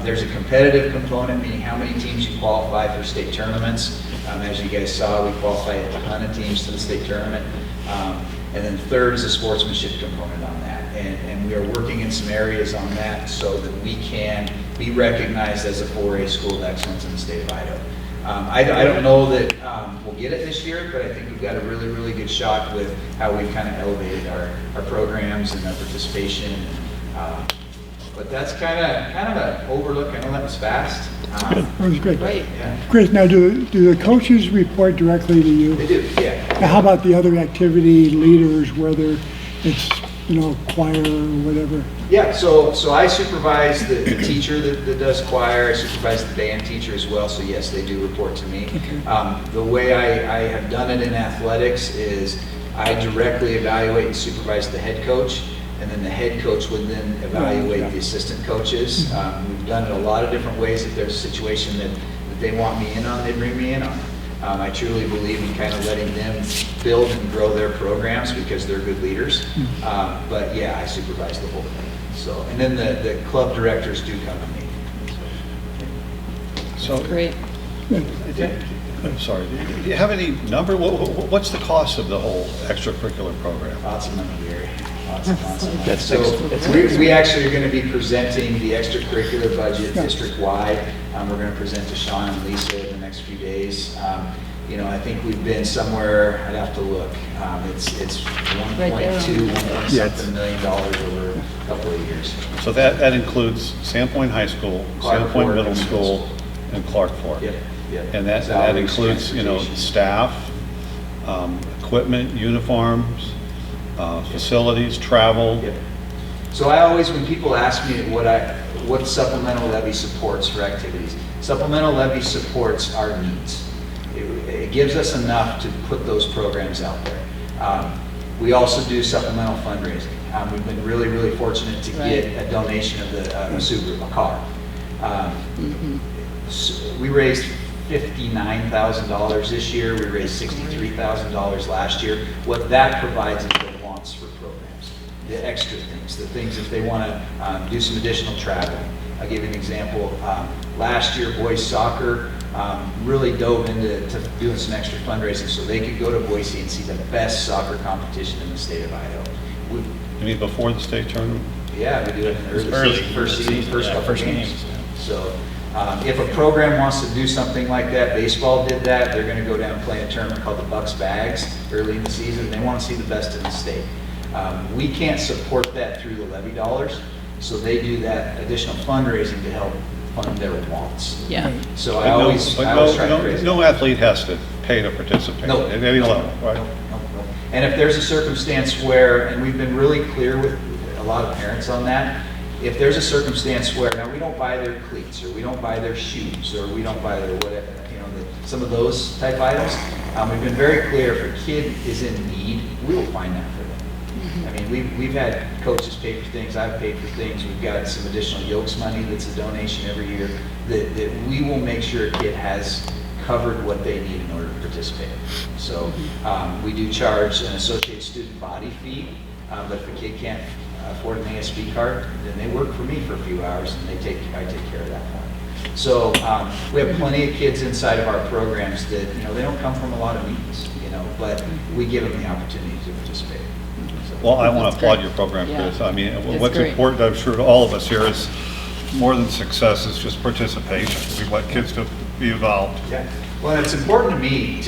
[SPEAKER 12] There's a competitive component, meaning how many teams you qualify for state tournaments. As you guys saw, we qualify a ton of teams to the state tournament. And then third is a sportsmanship component on that. And we are working in some areas on that so that we can be recognized as a 4A School of Excellence in the state of Idaho. I don't know that we'll get it this year, but I think we've got a really, really good shot with how we've kind of elevated our programs and our participation. But that's kind of an overlook. I know that was fast.
[SPEAKER 1] Good. That was great.
[SPEAKER 9] Great.
[SPEAKER 12] Yeah.
[SPEAKER 1] Chris, now do the coaches report directly to you?
[SPEAKER 12] They do, yeah.
[SPEAKER 1] Now, how about the other activity leaders, whether it's, choir or whatever?
[SPEAKER 12] Yeah, so I supervise the teacher that does choir. I supervise the band teacher as well, so yes, they do report to me.
[SPEAKER 1] Okay.
[SPEAKER 12] The way I have done it in athletics is I directly evaluate and supervise the head coach, and then the head coach would then evaluate the assistant coaches. We've done it a lot of different ways. If there's a situation that they want me in on, they bring me in on. I truly believe in kind of letting them build and grow their programs because they're good leaders. But yeah, I supervise the whole thing. So, and then the club directors do come to me.
[SPEAKER 3] So,
[SPEAKER 9] Great.
[SPEAKER 3] I'm sorry, do you have any number? What's the cost of the whole extracurricular program?
[SPEAKER 12] Lots of money, Gary. Lots of money. So we actually are going to be presenting the extracurricular budget district-wide. We're going to present to Sean and Lisa in the next few days. I think we've been somewhere, I'd have to look. It's 1.2 million over a couple of years.
[SPEAKER 3] So that includes Sandpoint High School, Sandpoint Middle School, and Clark Ford.
[SPEAKER 12] Yep.
[SPEAKER 3] And that includes, staff, equipment, uniforms, facilities, travel.
[SPEAKER 12] Yep. So I always, when people ask me what supplemental levy supports for activities, supplemental levy supports our needs. It gives us enough to put those programs out there. We also do supplemental fundraising. We've been really, really fortunate to get a donation of the Subaru, a car. We raised $59,000 this year. We raised $63,000 last year. What that provides is the wants for programs, the extra things, the things if they want to do some additional traveling. I'll give you an example. Last year, boys soccer really dove into doing some extra fundraising so they could go to Boise and see the best soccer competition in the state of Idaho.
[SPEAKER 3] You mean before the state tournament?
[SPEAKER 12] Yeah, we do it in the early season, first couple games. So if a program wants to do something like that, baseball did that, they're going to go down and play in a tournament called the Bucks Bags early in the season. They want to see the best in the state. We can't support that through the levy dollars, so they do that additional fundraising to help fund their wants.
[SPEAKER 9] Yeah.
[SPEAKER 12] So I always try to raise it.
[SPEAKER 3] No athlete has to pay to participate
[SPEAKER 12] No.
[SPEAKER 3] at any level, right?
[SPEAKER 12] No. And if there's a circumstance where, and we've been really clear with a lot of parents on that, if there's a circumstance where, now we don't buy their cleats, or we don't buy their shoes, or we don't buy their whatever, some of those type items, we've been very clear if a kid is in need, we will find that for them. I mean, we've had coaches pay for things, I've paid for things, we've got some additional Yokes money that's a donation every year, that we will make sure a kid has covered what they need in order to participate. So we do charge an associate student body fee, but if a kid can't afford an ASB card, then they work for me for a few hours and I take care of that for them. So we have plenty of kids inside of our programs that, they don't come from a lot of means, but we give them the opportunity to participate.
[SPEAKER 3] Well, I want to applaud your program, Chris. I mean, what's
[SPEAKER 9] great.
[SPEAKER 3] important, I'm sure, to all of us here is more than success, is just participation. We want kids to be involved.
[SPEAKER 12] Yeah. Well, it's important to me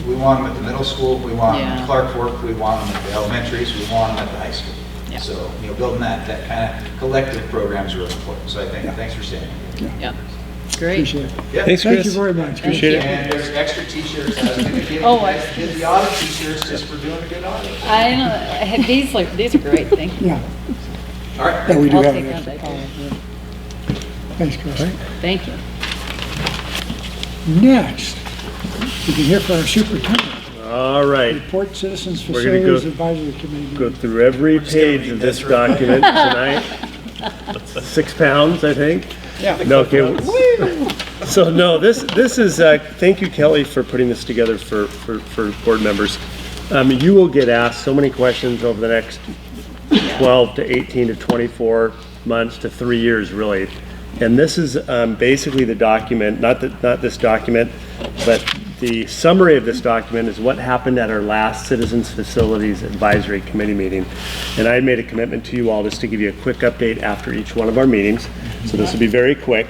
[SPEAKER 12] we want them at the middle school, we want them at Clark Fork, we want them at the elementaries, we want them at the high school.
[SPEAKER 9] Yeah.
[SPEAKER 12] So, building that kind of collective program is really important. So I think, thanks for saying it.
[SPEAKER 9] Yeah. Great.
[SPEAKER 1] Appreciate it.
[SPEAKER 12] Yeah.
[SPEAKER 11] Thanks,
[SPEAKER 1] Thank
[SPEAKER 11] Chris.
[SPEAKER 1] you very much.
[SPEAKER 11] Appreciate it.
[SPEAKER 12] And there's extra t-shirts. I was going to give
[SPEAKER 9] Oh,
[SPEAKER 12] you
[SPEAKER 9] I
[SPEAKER 12] guys did the audit t-shirts just for doing a good audit.
[SPEAKER 9] I know, these are great, thank you.
[SPEAKER 1] Yeah,
[SPEAKER 12] All right.
[SPEAKER 1] yeah, we do
[SPEAKER 9] I'll
[SPEAKER 1] have
[SPEAKER 9] take
[SPEAKER 1] an
[SPEAKER 9] that
[SPEAKER 1] extra
[SPEAKER 9] back.
[SPEAKER 1] call. Thanks, Chris.
[SPEAKER 9] Thank you.
[SPEAKER 1] Next, we can hear from our superintendent.
[SPEAKER 11] All right.
[SPEAKER 1] Report Citizens
[SPEAKER 11] We're gonna
[SPEAKER 1] Facilities
[SPEAKER 11] go-
[SPEAKER 1] Advisory Committee.
[SPEAKER 11] Go through every page of this document tonight. 6 pounds, I think.
[SPEAKER 1] Yeah.
[SPEAKER 11] No, okay. So no, this is, thank you, Kelly, for putting this together for board members. You will get asked so many questions over the next 12 to 18 to 24 months to 3 years, really. And this is basically the document, not this document, but the summary of this document is what happened at our last Citizens Facilities Advisory Committee meeting. And I made a commitment to you all just to give you a quick update after each one of our meetings. So this will be very quick.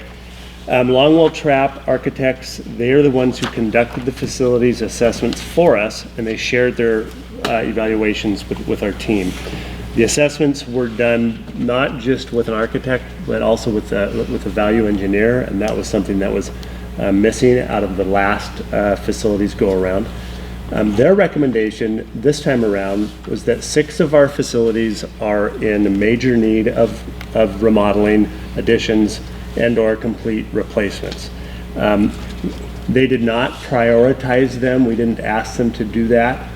[SPEAKER 11] Longwell Trapp Architects, they are the ones who conducted the facilities assessments for us, and they shared their evaluations with our team. The assessments were done not just with an architect, but also with a value engineer, and that was something that was missing out of the last facilities go around. Their recommendation this time around was that 6 of our facilities are in major need of remodeling, additions, and/or complete replacements. They did not prioritize them. We didn't ask them to do that.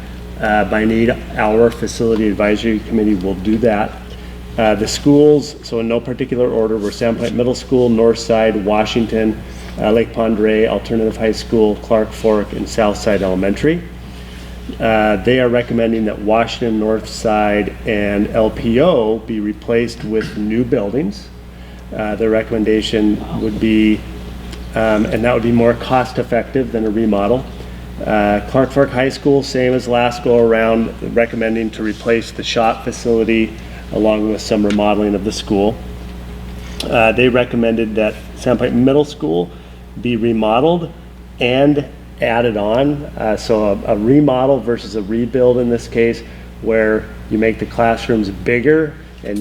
[SPEAKER 11] By need, our Facility Advisory Committee will do that. The schools, so in no particular order, were Sandpoint Middle School, Northside, Washington, Lake Pondere, Alternative High School, Clark Fork, and Southside Elementary. They are recommending that Washington, Northside, and LPO be replaced with new buildings. Their recommendation would be, and that would be more cost effective than a remodel. Clark Fork High School, same as last go around, recommending to replace the shop facility along with some remodeling of the school. They recommended that Sandpoint Middle School be remodeled and added on. So a remodel versus a rebuild in this case, where you make the classrooms bigger and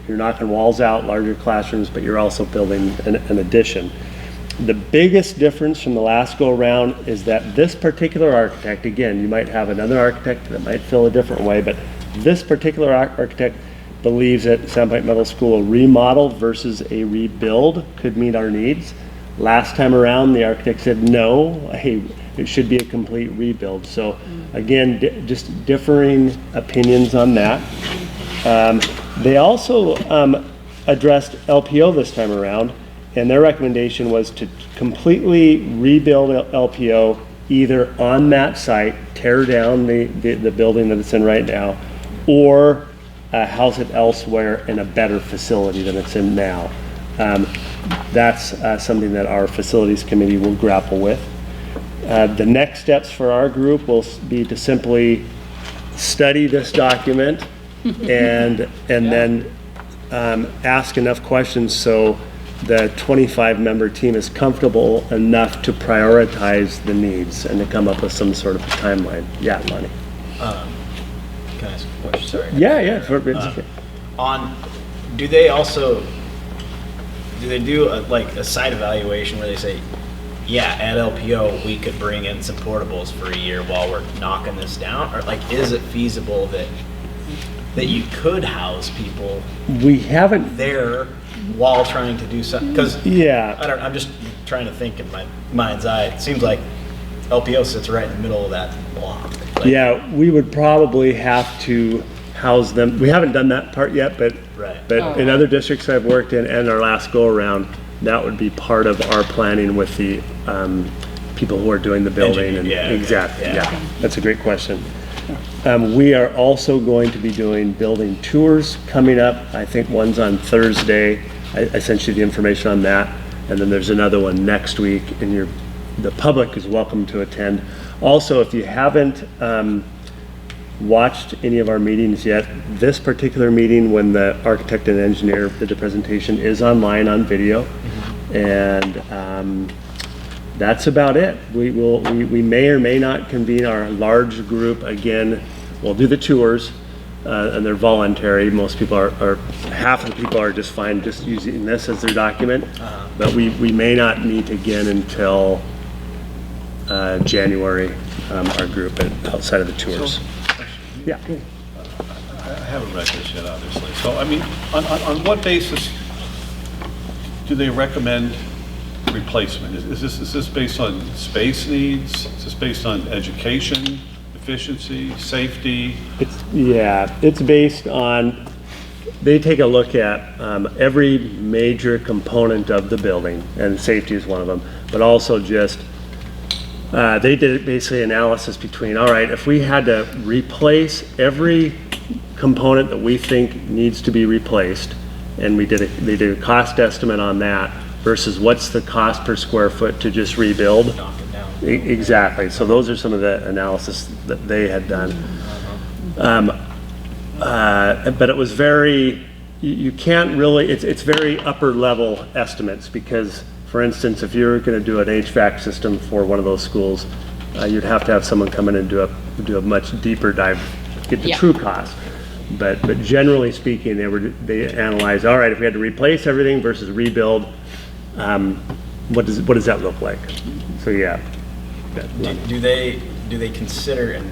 [SPEAKER 11] you're knocking walls out, larger classrooms, but you're also building an addition. The biggest difference from the last go around is that this particular architect, again, you might have another architect that might feel a different way, but this particular architect believes that Sandpoint Middle School, a remodel versus a rebuild could meet our needs. Last time around, the architect said no, it should be a complete rebuild. So again, just differing opinions on that. They also addressed LPO this time around, and their recommendation was to completely rebuild LPO either on that site, tear down the building that it's in right now, or house it elsewhere in a better facility than it's in now. That's something that our facilities committee will grapple with. The next steps for our group will be to simply study this document and then ask enough questions so the 25-member team is comfortable enough to prioritize the needs and to come up with some sort of timeline. Yeah, Lonnie.
[SPEAKER 7] Can I ask a question? Sorry.
[SPEAKER 11] Yeah.
[SPEAKER 7] Do they do a site evaluation where they say, yeah, at LPO we could bring in some portables for a year while we're knocking this down? Or is it feasible that you could house people
[SPEAKER 11] We haven't.
[SPEAKER 7] there while trying to do something? Because
[SPEAKER 11] Yeah.
[SPEAKER 7] I'm just trying to think in my mind's eye. It seems like LPO sits right in the middle of that block.
[SPEAKER 11] Yeah, we would probably have to house them. We haven't done that part yet, but
[SPEAKER 7] Right.
[SPEAKER 11] in other districts I've worked in and our last go around, that would be part of our planning with the people who are doing the building. And
[SPEAKER 7] Yeah, okay.
[SPEAKER 11] exactly.
[SPEAKER 7] Yeah.
[SPEAKER 11] Yeah, that's a great question. We are also going to be doing building tours coming up. I think one's on Thursday. I sent you the information on that, and then there's another one next week, and the public is welcome to attend. Also, if you haven't watched any of our meetings yet, this particular meeting, when the architect and engineer did the presentation, is online on video, and that's about it. We may or may not convene our large group again. We'll do the tours, and they're voluntary. Most people are half of the people are just fine just using this as their document, but we may not meet again until January, our group, outside of the tours. Yeah.
[SPEAKER 3] I haven't read this yet, obviously. So, I mean, on what basis do they recommend replacement? Is this based on space needs? Is this based on education, efficiency, safety?
[SPEAKER 11] It's based on, they take a look at every major component of the building, and safety is one of them, but also just they did basically analysis between, all right, if we had to replace every component that we think needs to be replaced, and they did a cost estimate on that versus what's the cost per square foot to just rebuild.
[SPEAKER 7] Knock it down.
[SPEAKER 11] Exactly. So those are some of the analysis that they had done. But it was very, you can't really, it's very upper level estimates because, for instance, if you're going to do an HVAC system for one of those schools, you'd have to have someone come in and do a much deeper dive, get the true cost. But generally speaking, they analyzed, all right, if we had to replace everything versus rebuild, what does that look like? So yeah.
[SPEAKER 7] Do they consider, and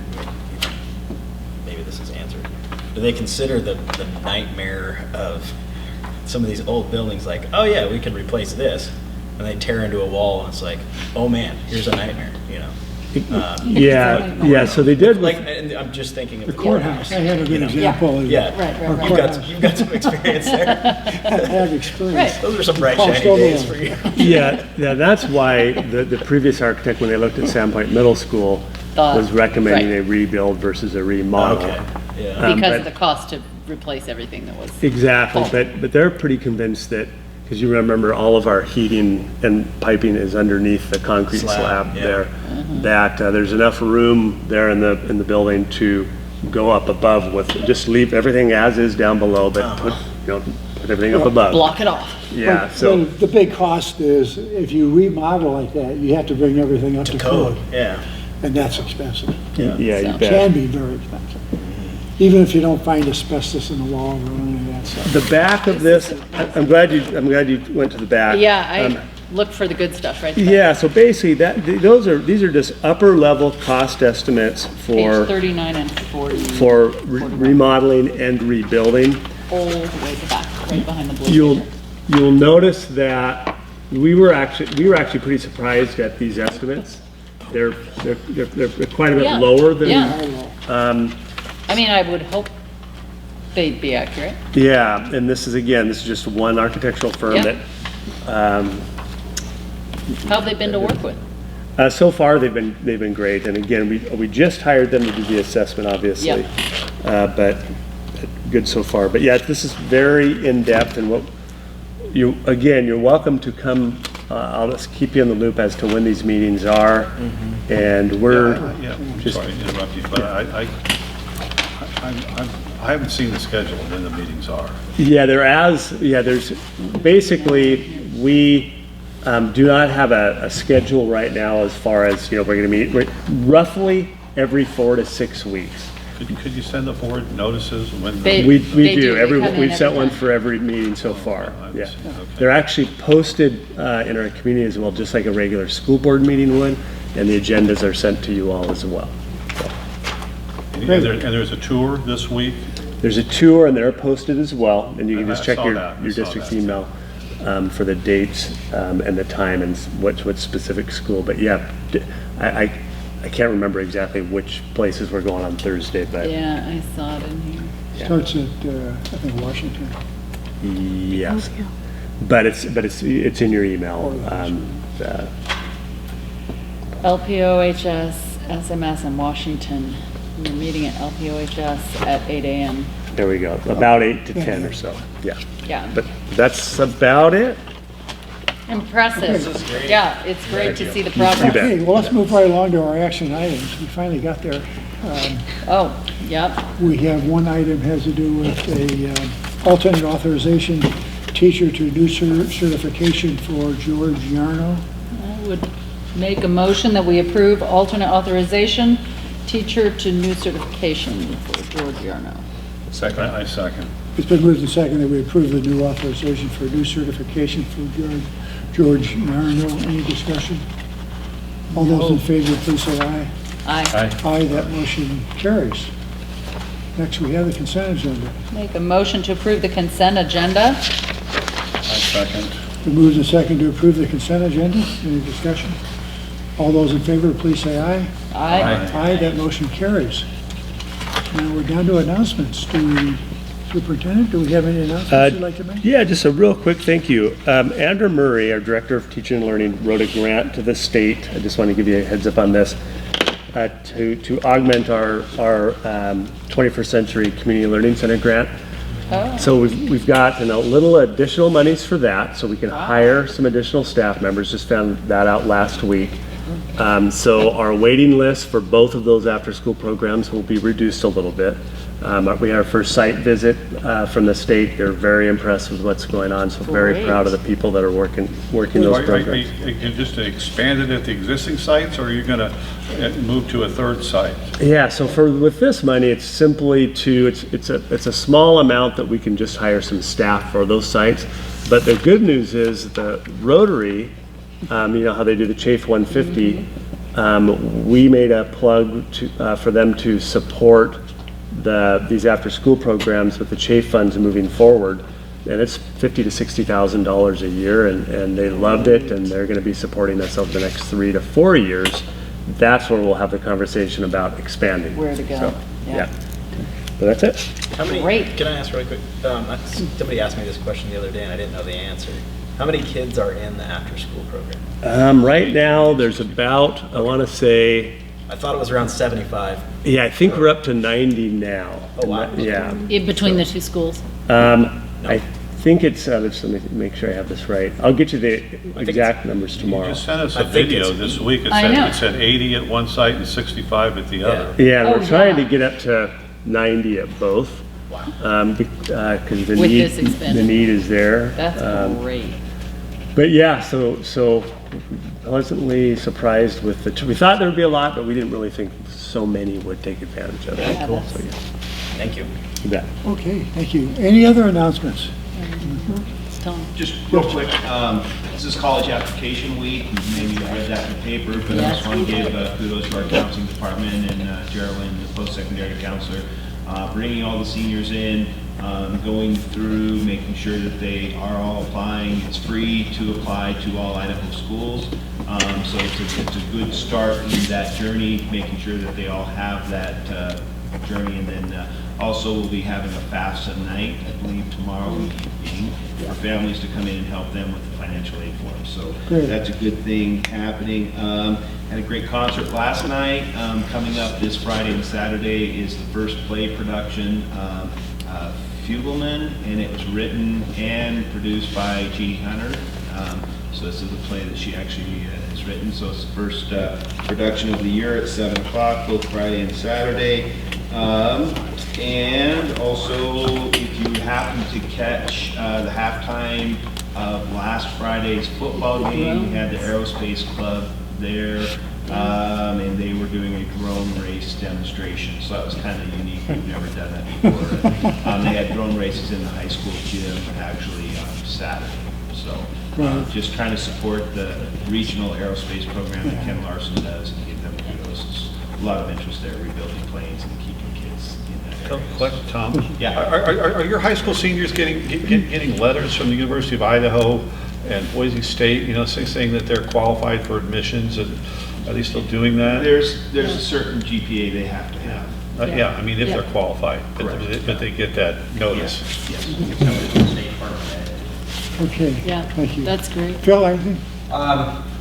[SPEAKER 7] maybe this is answered, do they consider the nightmare of some of these old buildings, like, oh yeah, we can replace this, and they tear into a wall and it's like, oh man, here's a nightmare, you know?
[SPEAKER 11] So they did.
[SPEAKER 7] And I'm just thinking of
[SPEAKER 1] The courthouse, I had a good example. Of
[SPEAKER 7] Yeah,
[SPEAKER 1] Right.
[SPEAKER 7] You've got some experience there.
[SPEAKER 1] I have experience.
[SPEAKER 7] Those are some bright
[SPEAKER 1] Cost
[SPEAKER 7] shiny days for
[SPEAKER 1] overrun.
[SPEAKER 7] you.
[SPEAKER 11] Yeah, that's why the previous architect, when they looked at Sandpoint Middle School, was recommending a rebuild versus a remodel.
[SPEAKER 7] Okay, yeah.
[SPEAKER 9] Because of the cost to replace everything that was.
[SPEAKER 11] Exactly, but they're pretty convinced that, because you remember all of our heating and piping is underneath the concrete slab there, that there's enough room there in the building to go up above with, just leave everything as is down below, but put everything up above.
[SPEAKER 9] Block it off.
[SPEAKER 11] Yeah,
[SPEAKER 1] But
[SPEAKER 11] so.
[SPEAKER 1] the big cost is, if you remodel like that, you have to bring everything up to code.
[SPEAKER 7] Yeah.
[SPEAKER 1] And that's expensive.
[SPEAKER 11] Yeah, you
[SPEAKER 1] It
[SPEAKER 11] bet.
[SPEAKER 1] can be very expensive. Even if you don't find asbestos in the wall or any of that stuff.
[SPEAKER 11] The back of this, I'm glad you went to the back.
[SPEAKER 9] Yeah, I look for the good stuff right there.
[SPEAKER 11] Yeah, so basically these are just upper level cost estimates
[SPEAKER 9] Page 39 and 40.
[SPEAKER 11] for remodeling and rebuilding.
[SPEAKER 9] All the way to the back, right behind the blue.
[SPEAKER 11] You'll notice that we were actually pretty surprised at these estimates. they're quite a bit
[SPEAKER 9] Yeah.
[SPEAKER 11] lower than.
[SPEAKER 9] Yeah. I mean, I would hope they'd be accurate.
[SPEAKER 11] Yeah, and this is just one architectural firm
[SPEAKER 9] Yeah.
[SPEAKER 11] that,
[SPEAKER 9] How have they been to work with?
[SPEAKER 11] so far they've been great. And again, we just hired them to do the assessment, obviously. But good so far. But yeah, this is very in-depth, and you're welcome to come. I'll just keep you in the loop as to when these meetings are. And we're just.
[SPEAKER 3] Sorry to interrupt you, but I haven't seen the schedule when the meetings are.
[SPEAKER 11] Yeah, there's, basically, we do not have a schedule right now as far as, we're gonna meet roughly every 4 to 6 weeks.
[SPEAKER 3] Could you send the board notices when?
[SPEAKER 11] We
[SPEAKER 9] They do.
[SPEAKER 11] do,
[SPEAKER 9] They come in
[SPEAKER 11] we've sent
[SPEAKER 9] every
[SPEAKER 11] one
[SPEAKER 9] time.
[SPEAKER 11] for every meeting so far,
[SPEAKER 3] I
[SPEAKER 11] yeah.
[SPEAKER 3] see, okay.
[SPEAKER 11] They're actually posted in our community as well, just like a regular school board meeting would, and the agendas are sent to you all as well.
[SPEAKER 3] And there's a tour this week?
[SPEAKER 11] There's a tour, and they're posted as well, and you can just
[SPEAKER 3] I
[SPEAKER 11] check
[SPEAKER 3] saw
[SPEAKER 11] your
[SPEAKER 3] that. I saw
[SPEAKER 11] district's
[SPEAKER 3] that.
[SPEAKER 11] email for the dates and the time and what specific school. But yeah, I can't remember exactly which places we're going on Thursday, but
[SPEAKER 9] Yeah, I saw it in here.
[SPEAKER 1] Starts at, I think, Washington.
[SPEAKER 11] yes. But it's in your email.
[SPEAKER 9] LPOHS, SMS in Washington. We're meeting at LPOHS at 8 a.m.
[SPEAKER 11] There we go, about 8 to 10 or so, yeah.
[SPEAKER 9] Yeah.
[SPEAKER 11] But that's about it.
[SPEAKER 9] Impressive. Yeah, it's great to see the
[SPEAKER 11] You
[SPEAKER 9] progress.
[SPEAKER 11] bet.
[SPEAKER 1] Okay, well, let's move right along to our action items. We finally got there.
[SPEAKER 9] Oh, yep.
[SPEAKER 1] We have one item has to do with a alternate authorization teacher to do certification for George Yarno.
[SPEAKER 9] I would make a motion that we approve alternate authorization, teacher to new certification for George Yarno.
[SPEAKER 3] Second. I second.
[SPEAKER 1] It's been moved and seconded that we approve the new authorization for new certification for George Yarno. Any discussion? All those in favor, please say aye.
[SPEAKER 9] Aye.
[SPEAKER 1] Aye, that motion carries. Next, we have the consent agenda.
[SPEAKER 9] Make a motion to approve the consent agenda.
[SPEAKER 3] I second.
[SPEAKER 1] It moves and seconded to approve the consent agenda. Any discussion? All those in favor, please say aye.
[SPEAKER 9] Aye.
[SPEAKER 1] Aye, that motion carries. Now we're down to announcements. Superintendent, do we have any announcements you'd like to make?
[SPEAKER 11] Yeah, just a real quick thank you. Andrew Murray, our Director of Teaching and Learning, wrote a grant to the state. I just want to give you a heads up on this. To augment our 21st Century Community Learning Center grant.
[SPEAKER 9] Oh.
[SPEAKER 11] So we've gotten a little additional monies for that, so we can hire some additional staff members. Just found that out last week. So our waiting list for both of those after-school programs will be reduced a little bit. We had our first site visit from the state. They're very impressed with what's going on, so very
[SPEAKER 9] Great.
[SPEAKER 11] proud of the people that are working those programs.
[SPEAKER 3] Are you just expanded at the existing sites, or are you going to move to a third site?
[SPEAKER 11] Yeah, so with this money, it's simply it's a small amount that we can just hire some staff for those sites. But the good news is the Rotary, you know how they do the Chafe 150, we made a plug for them to support these after-school programs with the Chafe funds moving forward. And it's $50,000 to $60,000 a year, and they loved it, and they're going to be supporting us over the next 3 to 4 years. That's where we'll have the conversation about expanding.
[SPEAKER 9] Where to go.
[SPEAKER 11] So,
[SPEAKER 9] Yeah.
[SPEAKER 11] But that's it.
[SPEAKER 7] How many,
[SPEAKER 9] Great.
[SPEAKER 7] can I ask really quick? Somebody asked me this question the other day and I didn't know the answer. How many kids are in the after-school program?
[SPEAKER 11] Right now, there's about, I want to say,
[SPEAKER 7] I thought it was around 75.
[SPEAKER 11] yeah, I think we're up to 90 now.
[SPEAKER 7] Oh, wow.
[SPEAKER 11] Yeah.
[SPEAKER 9] In between the two schools.
[SPEAKER 11] I think it's, let me make sure I have this right. I'll get you the exact numbers
[SPEAKER 3] You
[SPEAKER 11] tomorrow.
[SPEAKER 3] just sent us
[SPEAKER 7] I
[SPEAKER 3] a
[SPEAKER 7] think
[SPEAKER 3] video
[SPEAKER 7] it's-
[SPEAKER 3] this week.
[SPEAKER 9] I know.
[SPEAKER 3] It said 80 at one site and 65 at the other.
[SPEAKER 11] Yeah,
[SPEAKER 9] Oh,
[SPEAKER 11] we're trying to
[SPEAKER 9] yeah.
[SPEAKER 11] get up to 90 at both.
[SPEAKER 7] Wow.
[SPEAKER 11] Because the
[SPEAKER 9] With
[SPEAKER 11] need,
[SPEAKER 9] this expansion.
[SPEAKER 11] the need is there.
[SPEAKER 9] That's great.
[SPEAKER 11] But yeah, so pleasantly surprised with we thought there would be a lot, but we didn't really think so many would take advantage of it.
[SPEAKER 9] Yeah,
[SPEAKER 11] Cool.
[SPEAKER 9] that's-
[SPEAKER 11] So, yeah,
[SPEAKER 7] Thank you.
[SPEAKER 11] you bet.
[SPEAKER 1] Okay, thank you. Any other announcements?
[SPEAKER 9] It's Tom.
[SPEAKER 13] Just real quick, this is college application week, maybe you read that in the paper, but I just want to give kudos to our counseling department and Geraldine, the post-secondary counselor, bringing all the seniors in going through, making sure that they are all applying. It's free to apply to all Idaho schools. So it's a good start in that journey, making sure that they all have that journey. And then also we'll be having a FAFSA night, I believe tomorrow evening, for families to come in and help them with the financial aid form. So that's a good thing happening. Had a great concert last night. Coming up this Friday and Saturday is the first play production, Fugelman, and it was written and produced by Jeannie Hunter. So this is a play that she actually has written. So it's the first production of the year at 7 o'clock, both Friday and Saturday. And also, if you happen to catch the halftime of last Friday's football game, we had the Aerospace Club there, and they were doing a drone race demonstration. So that was kind of unique. We've never done that before. They had drone races in the high school gym actually on Saturday. So just trying to support the regional aerospace program that Ken Larson does and give them kudos. There's a lot of interest there, rebuilding planes and keeping kids in that area.
[SPEAKER 3] Question, Tom?
[SPEAKER 13] Yeah.
[SPEAKER 3] Are your high school seniors getting letters from the University of Idaho and Boise State, saying that they're qualified for admissions? And are they still doing that?
[SPEAKER 13] There's a certain GPA they have to have.
[SPEAKER 3] Yeah, I mean, if they're qualified, but they get that notice.
[SPEAKER 13] Yes.
[SPEAKER 1] Okay,
[SPEAKER 9] Yeah,
[SPEAKER 1] thank you.
[SPEAKER 9] that's great.
[SPEAKER 1] Phil, anything?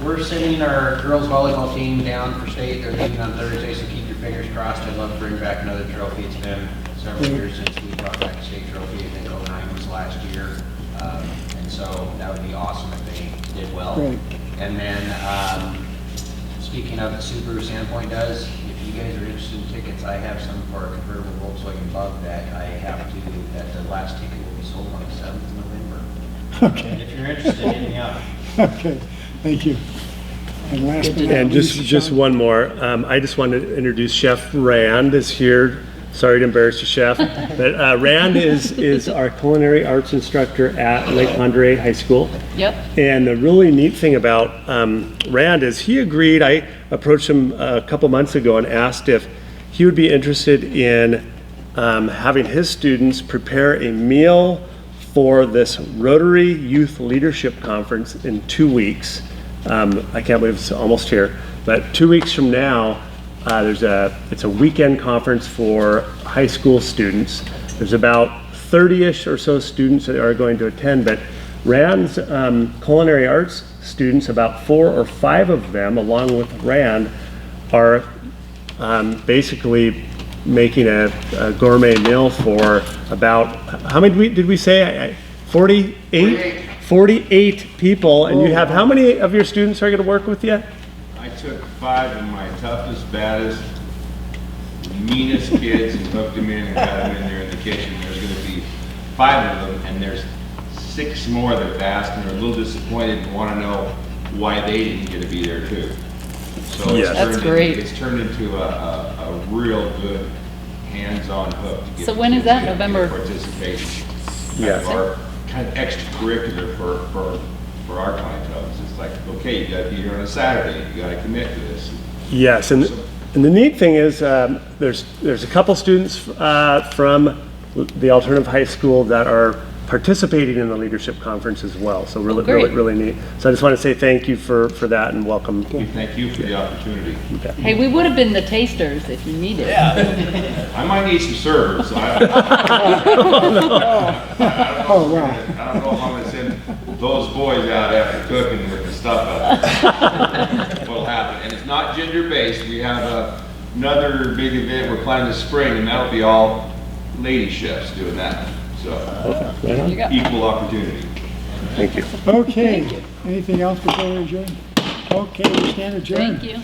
[SPEAKER 4] We're sending our girls volleyball team down for state. They're leaving on Thursday, so keep your fingers crossed. I'd love to bring back another trophy. It's been several years since we brought back a state trophy. I think 09 was last year. And so that would be awesome if they did well.
[SPEAKER 1] Great.
[SPEAKER 4] And then, speaking of the Subaru Sandpoint does, if you guys are interested in tickets, I have some for a convertible Volkswagen Bug that the last ticket will be sold on the 7th of November.
[SPEAKER 1] Okay.
[SPEAKER 4] And if you're interested, hit me up.
[SPEAKER 1] Okay, thank you. And last but not
[SPEAKER 11] And
[SPEAKER 1] least,
[SPEAKER 11] just
[SPEAKER 1] Sean.
[SPEAKER 11] one more. I just wanted to introduce Chef Rand is here. Sorry to embarrass you, Chef. But Rand is our culinary arts instructor at Lake Pondere High School.
[SPEAKER 9] Yep.
[SPEAKER 11] And the really neat thing about Rand is he agreed. I approached him a couple months ago and asked if he would be interested in having his students prepare a meal for this Rotary Youth Leadership Conference in 2 weeks. I can't believe it's almost here, but 2 weeks from now, it's a weekend conference for high school students. There's about 30-ish or so students that are going to attend, but Rand's culinary arts students, about 4 or 5 of them, along with Rand, are basically making a gourmet meal for about, how many did we say? 48? 48 people, and you have, how many of your students are going to work with you?
[SPEAKER 14] I took 5 of my toughest, baddest, meanest kids and hooked them in and got them in there in the kitchen. There's going to be 5 of them, and there's 6 more that asked and are a little disappointed and want to know why they didn't get to be there too. So it's turned into a real good hands-on hook to get
[SPEAKER 9] So when is that?
[SPEAKER 14] kids
[SPEAKER 9] November?
[SPEAKER 14] Participation.
[SPEAKER 11] Yes.
[SPEAKER 14] Our kind of extracurricular for our clientele. It's like, okay, you got to be here on a Saturday. You got to commit to this.
[SPEAKER 11] Yes, and the neat thing is there's a couple students from the alternative high school that are participating in the leadership conference as well. So really neat. So I just want to say thank you for that and welcome.
[SPEAKER 14] Thank you for the opportunity.
[SPEAKER 9] Hey, we would have been the tasters if you needed.
[SPEAKER 14] Yeah. I might need some servers. I don't know if I'm going to send those boys out after cooking with the stuff up. What'll happen. And it's not gender-based. We have another big event we're planning this spring, and that'll be all lady chefs doing that. So, equal opportunity.
[SPEAKER 11] Thank you.
[SPEAKER 1] Okay, anything else before we adjourn? Okay, we stand adjourned.
[SPEAKER 9] Thank you.